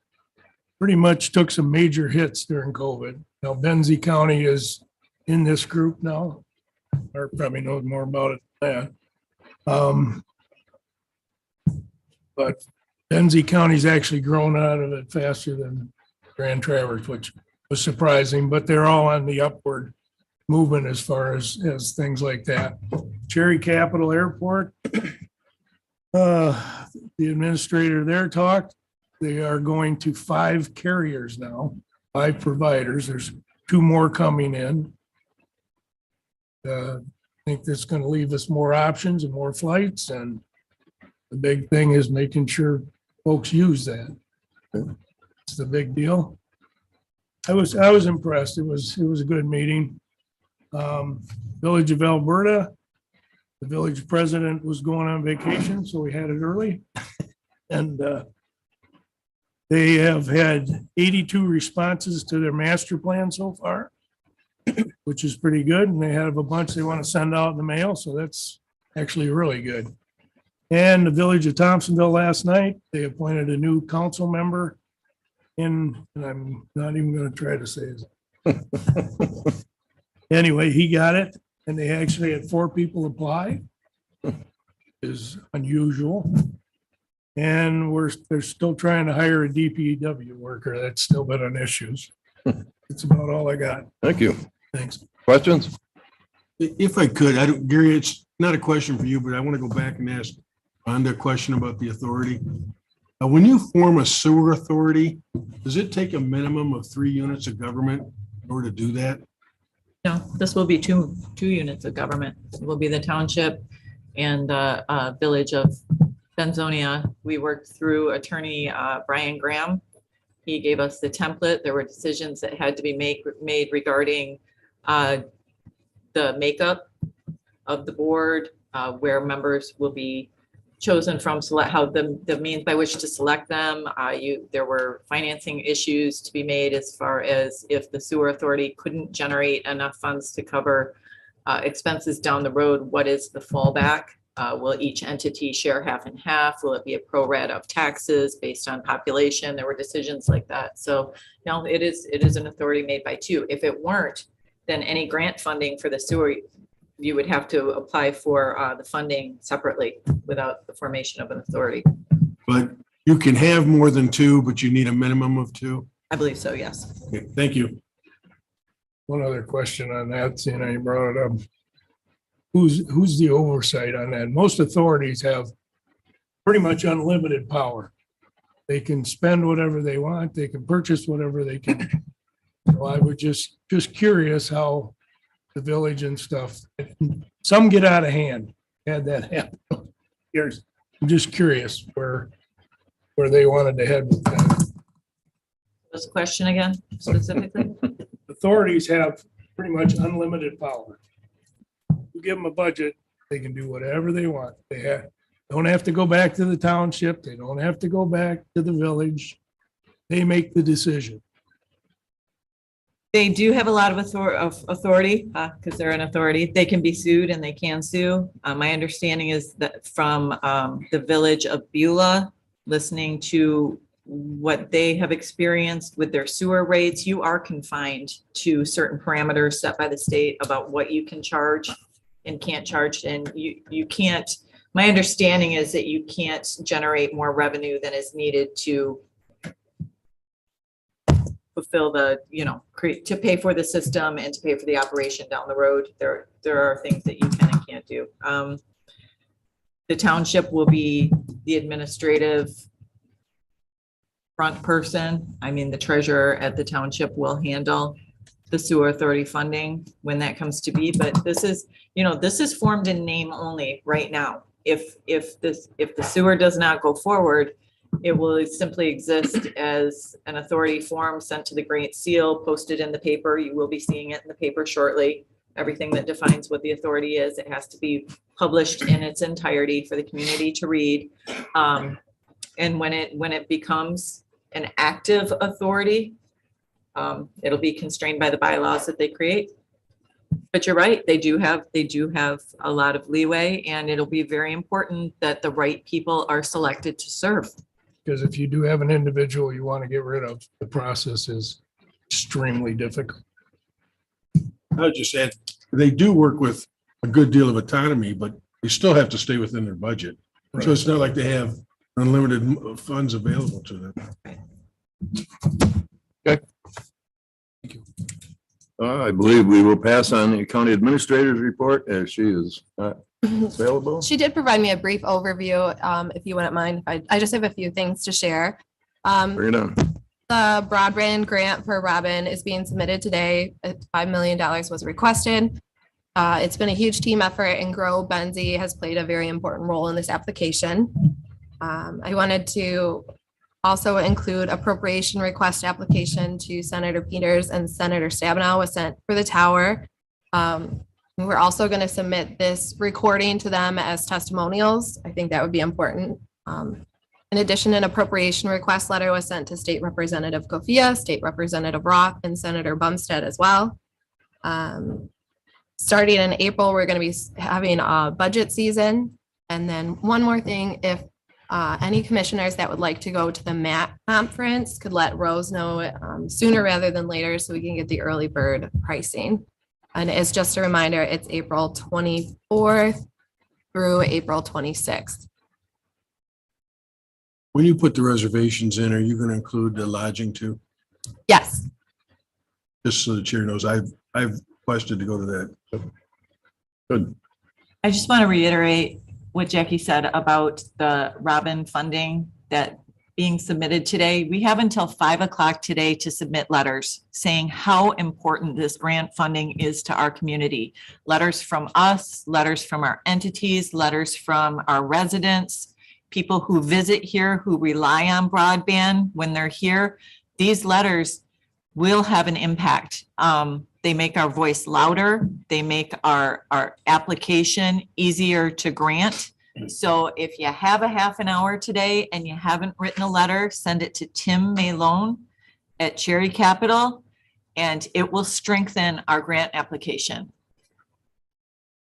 pretty much took some major hits during COVID. Now Benzie County is in this group now, or probably knows more about it than that. But Benzie County's actually grown out of it faster than Grand Traverse, which was surprising, but they're all on the upward movement as far as things like that. Cherry Capital Airport, the administrator there talked. They are going to 5 carriers now, 5 providers. There's 2 more coming in. I think that's going to leave us more options and more flights. And the big thing is making sure folks use that. It's the big deal. I was impressed. It was a good meeting. Village of Alberta, the village president was going on vacation, so we had it early. And they have had 82 responses to their master plan so far, which is pretty good. And they have a bunch they want to send out in the mail, so that's actually really good. And the village of Thompsonville last night, they appointed a new council member in, and I'm not even going to try to say his. Anyway, he got it, and they actually had 4 people apply. Is unusual. And they're still trying to hire a DPW worker. That's still been an issue. That's about all I got. Thank you. Thanks. Questions? If I could, Gary, it's not a question for you, but I want to go back and ask Rhonda a question about the authority. When you form a sewer authority, does it take a minimum of 3 units of government in order to do that? No, this will be two units of government. It will be the township and the village of Benzonia. We worked through attorney Brian Graham. He gave us the template. There were decisions that had to be made regarding the makeup of the board, where members will be chosen from, select how the means by which to select them. There were financing issues to be made as far as if the sewer authority couldn't generate enough funds to cover expenses down the road, what is the fallback? Will each entity share half and half? Will it be a pro rata of taxes based on population? There were decisions like that. So no, it is an authority made by 2. If it weren't, then any grant funding for the sewer, you would have to apply for the funding separately without the formation of an authority. But you can have more than 2, but you need a minimum of 2? I believe so, yes. Okay, thank you. One other question on that, seeing I brought it up. Who's the oversight on that? Most authorities have pretty much unlimited power. They can spend whatever they want. They can purchase whatever they can. So I would just curious how the village and stuff, some get out of hand. Had that happen. I'm just curious where they wanted to head with that. What's the question again, specifically? Authorities have pretty much unlimited power. You give them a budget, they can do whatever they want. They don't have to go back to the township. They don't have to go back to the village. They make the decision. They do have a lot of authority because they're an authority. They can be sued and they can sue. My understanding is that from the village of Beulah, listening to what they have experienced with their sewer rates, you are confined to certain parameters set by the state about what you can charge and can't charge. And you can't, my understanding is that you can't generate more revenue than is needed to fulfill the, to pay for the system and to pay for the operation down the road. There are things that you can and can't do. The township will be the administrative front person. I mean, the treasurer at the township will handle the sewer authority funding when that comes to be. But this is formed in name only right now. If the sewer does not go forward, it will simply exist as an authority form sent to the Great Seal, posted in the paper. You will be seeing it in the paper shortly. Everything that defines what the authority is, it has to be published in its entirety for the community to read. And when it becomes an active authority, it'll be constrained by the bylaws that they create. But you're right, they do have a lot of leeway, and it'll be very important that the right people are selected to serve. Because if you do have an individual you want to get rid of, the process is extremely difficult. I was just saying, they do work with a good deal of autonomy, but they still have to stay within their budget. So it's not like they have unlimited funds available to them. Okay. Thank you. I believe we will pass on the county administrator's report as she is not available. She did provide me a brief overview, if you wouldn't mind. I just have a few things to share. Bring it on. The broadband grant for Robin is being submitted today. $5 million was requested. It's been a huge team effort, and Grow Benzie has played a very important role in this application. I wanted to also include appropriation request application to Senator Peters and Senator Stabenow was sent for the tower. We're also going to submit this recording to them as testimonials. I think that would be important. In addition, an appropriation request letter was sent to State Representative Kofia, State Representative Roth, and Senator Bumstead as well. Starting in April, we're going to be having a budget season. And then one more thing, if any commissioners that would like to go to the MAT conference could let Rose know sooner rather than later so we can get the early bird pricing. And it's just a reminder, it's April 24th through April 26th. When you put the reservations in, are you going to include the lodging too? Yes. Just so the chair knows, I've requested to go to that. Good. I just want to reiterate what Jackie said about the Robin funding that being submitted today. We have until 5 o'clock today to submit letters saying how important this grant funding is to our community. Letters from us, letters from our entities, letters from our residents, people who visit here, who rely on broadband when they're here. These letters will have an impact. They make our voice louder. They make our application easier to grant. So if you have a half an hour today and you haven't written a letter, send it to Tim Malone at Cherry Capital, and it will strengthen our grant application.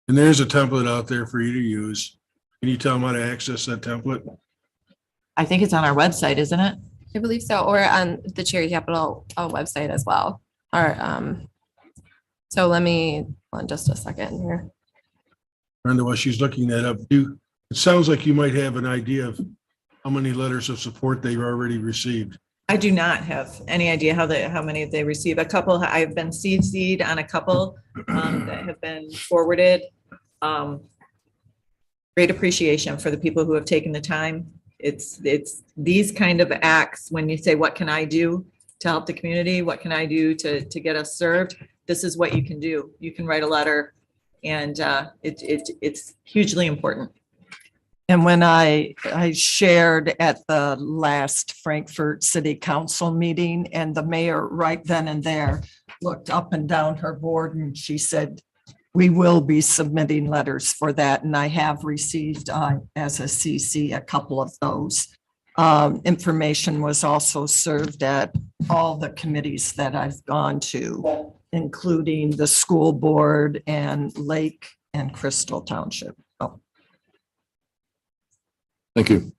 And there's a template out there for you to use. Can you tell them how to access that template? I think it's on our website, isn't it? I believe so, or on the Cherry Capital website as well. So let me, on just a second here. Brenda, while she's looking that up, it sounds like you might have an idea of how many letters of support they've already received. I do not have any idea how many they receive. A couple, I've been CC'd on a couple that have been forwarded. Great appreciation for the people who have taken the time. It's these kind of acts when you say, what can I do to help the community? What can I do to get us served? This is what you can do. You can write a letter, and it's hugely important. And when I shared at the last Frankfurt City Council meeting, and the mayor right then and there looked up and down her board and she said, we will be submitting letters for that. And I have received as a CC a couple of those. Information was also served at all the committees that I've gone to, including the school board and Lake and Crystal Township. Oh. Thank you.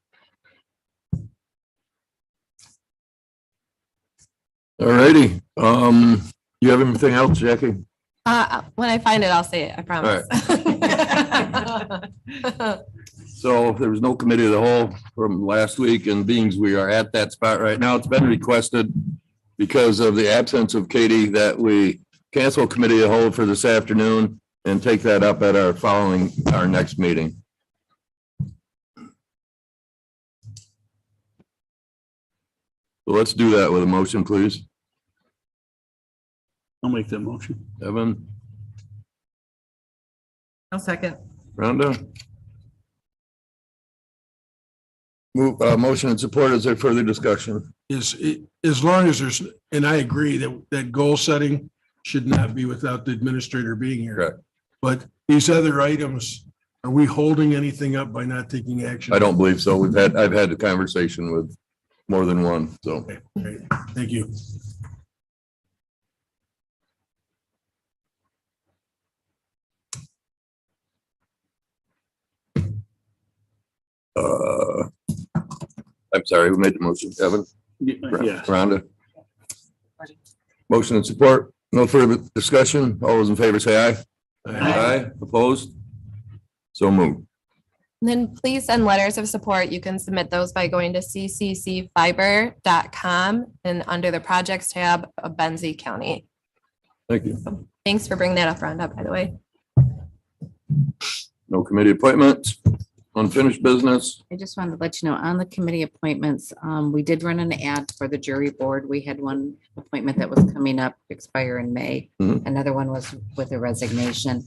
All righty. You have anything else, Jackie? When I find it, I'll say it, I promise. So there was no committee of the whole from last week, and being we are at that spot right now, it's been requested because of the absence of Katie that we cancel committee of the whole for this afternoon and take that up at our next meeting. So let's do that with a motion, please. I'll make that motion. Evan, I'll second. Rhonda? Move, motion and support. Is there further discussion? As long as there's, and I agree that goal setting should not be without the administrator being here. Correct. But these other items, are we holding anything up by not taking action? I don't believe so. I've had a conversation with more than one, so. Okay, great. Thank you. I'm sorry, who made the motion? Evan? Yeah. Rhonda? Motion and support. No further discussion. All those in favor say aye. Aye. Opposed? So moved. And then please send letters of support. You can submit those by going to cccfiber.com and under the projects tab of Benzie County. Thank you. Thanks for bringing that up, Rhonda, by the way. No committee appointments, unfinished business. I just wanted to let you know on the committee appointments, we did run an ad for the jury board. We had one appointment that was coming up, expire in May. Mhm. Another one was with a resignation.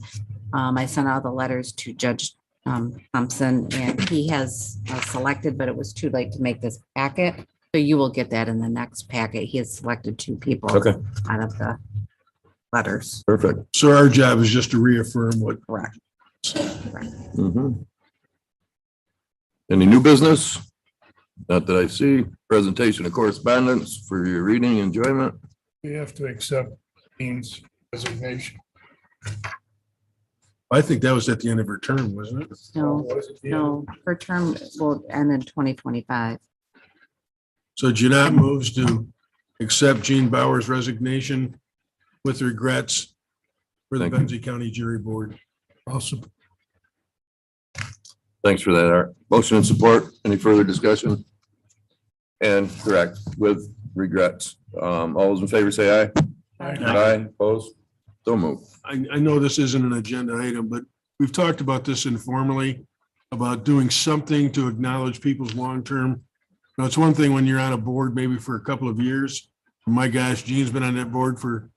I sent out the letters to Judge Thompson, and he has selected, but it was too late to make this packet. So you will get that in the next packet. He has selected 2 people Okay. out of the letters. Perfect. So our job is just to reaffirm what. Correct. Mhm. Any new business? Not that I see. Presentation of correspondence for your reading enjoyment. We have to accept Dean's resignation. I think that was at the end of her term, wasn't it? No, no, her term will end in 2025. So Jeanette moves to accept Gene Bauer's resignation with regrets for the Thank you. Benzie County Jury Board. Awesome. Thanks for that, Art. Motion and support. Any further discussion? And correct, with regrets. All those in favor say aye. Aye, opposed? So move. I know this isn't an agenda item, but we've talked about this informally, about doing something to acknowledge people's long-term. Now, it's one thing when you're on a board maybe for a couple of years. My gosh, Gene's been on that board for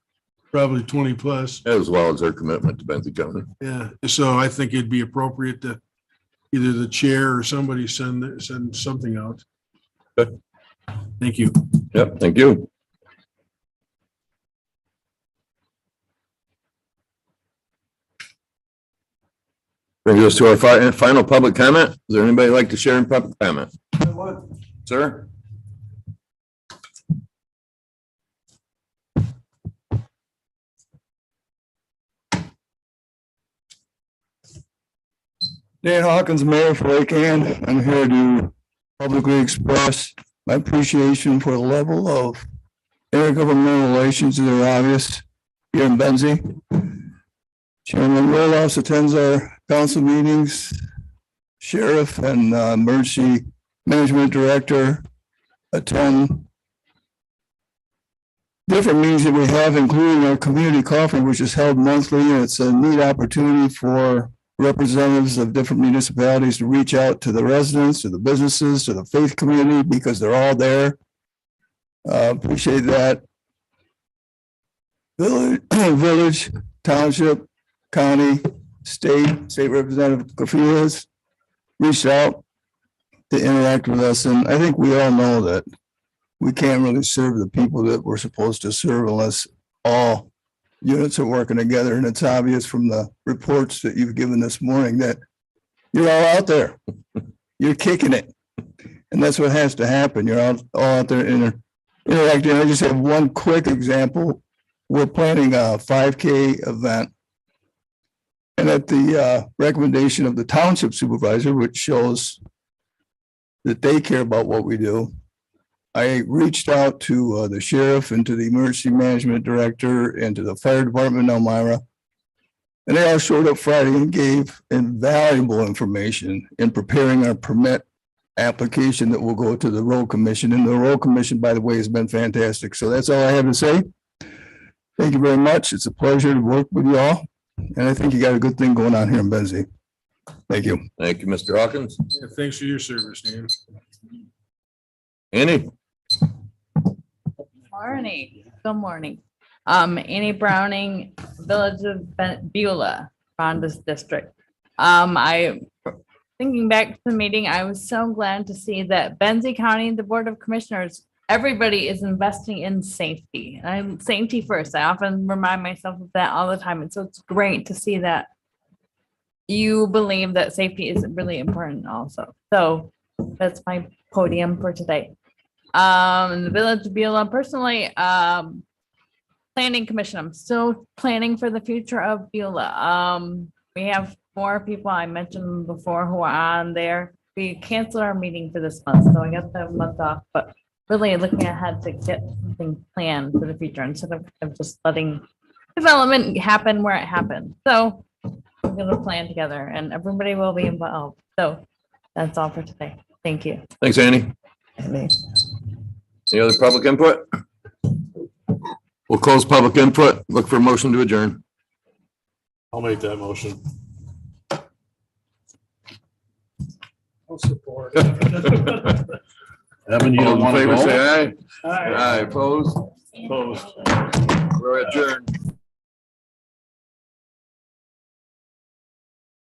probably 20 plus. As well as their commitment to Benzie County. Yeah, so I think it'd be appropriate to either the chair or somebody send something out. Good. Thank you. Yep, thank you. Brings us to our final public comment. Is there anybody like to share in public comment? Sir? Dan Hawkins, Mayor for Lake Ann. I'm here to publicly express my appreciation for the level of intergovernmental relations that are obvious here in Benzie. Chairman Roloff attends our council meetings. Sheriff and emergency management director attend different meetings that we have, including our community coffee, which is held monthly. And it's a neat opportunity for representatives of different municipalities to reach out to the residents, to the businesses, to the faith community, because they're all there. Appreciate that. Village, township, county, state representative Cafilas reached out to interact with us. And I think we all know that we can't really serve the people that we're supposed to serve unless all units are working together. And it's obvious from the reports that you've given this morning that you're all out there. You're kicking it. And that's what has to happen. You're all out there interacting. I just have one quick example. We're planning a 5K event. And at the recommendation of the township supervisor, which shows that they care about what we do, I reached out to the sheriff and to the emergency management director and to the fire department in Elmira. And they all showed up Friday and gave invaluable information in preparing our permit application that will go to the road commission. And the road commission, by the way, has been fantastic. So that's all I have to say. Thank you very much. It's a pleasure to work with you all. And I think you got a good thing going on here in Benzie. Thank you. Thank you, Mr. Hawkins. Yeah, thanks for your service, Dan. Annie? Morning, good morning. Annie Browning, Village of Beulah, Fondas District. Thinking back to the meeting, I was so glad to see that Benzie County, the Board of Commissioners, everybody is investing in safety. I'm safety first. I often remind myself of that all the time. And so it's great to see that you believe that safety is really important also. So that's my podium for today. In the Village of Beulah, personally, Planning Commission, I'm still planning for the future of Beulah. We have 4 people I mentioned before who are on there. We canceled our meeting for this month, so I got the month off, but really looking ahead to get something planned for the future instead of just letting development happen where it happened. So we're gonna plan together and everybody will be involved. So that's all for today. Thank you. Thanks, Annie. Any other public input? We'll close public input. Look for a motion to adjourn. I'll make that motion. I'll support. Evan, you All don't in want to favor, go? say aye. Aye. Aye, opposed? Opposed. We're adjourned.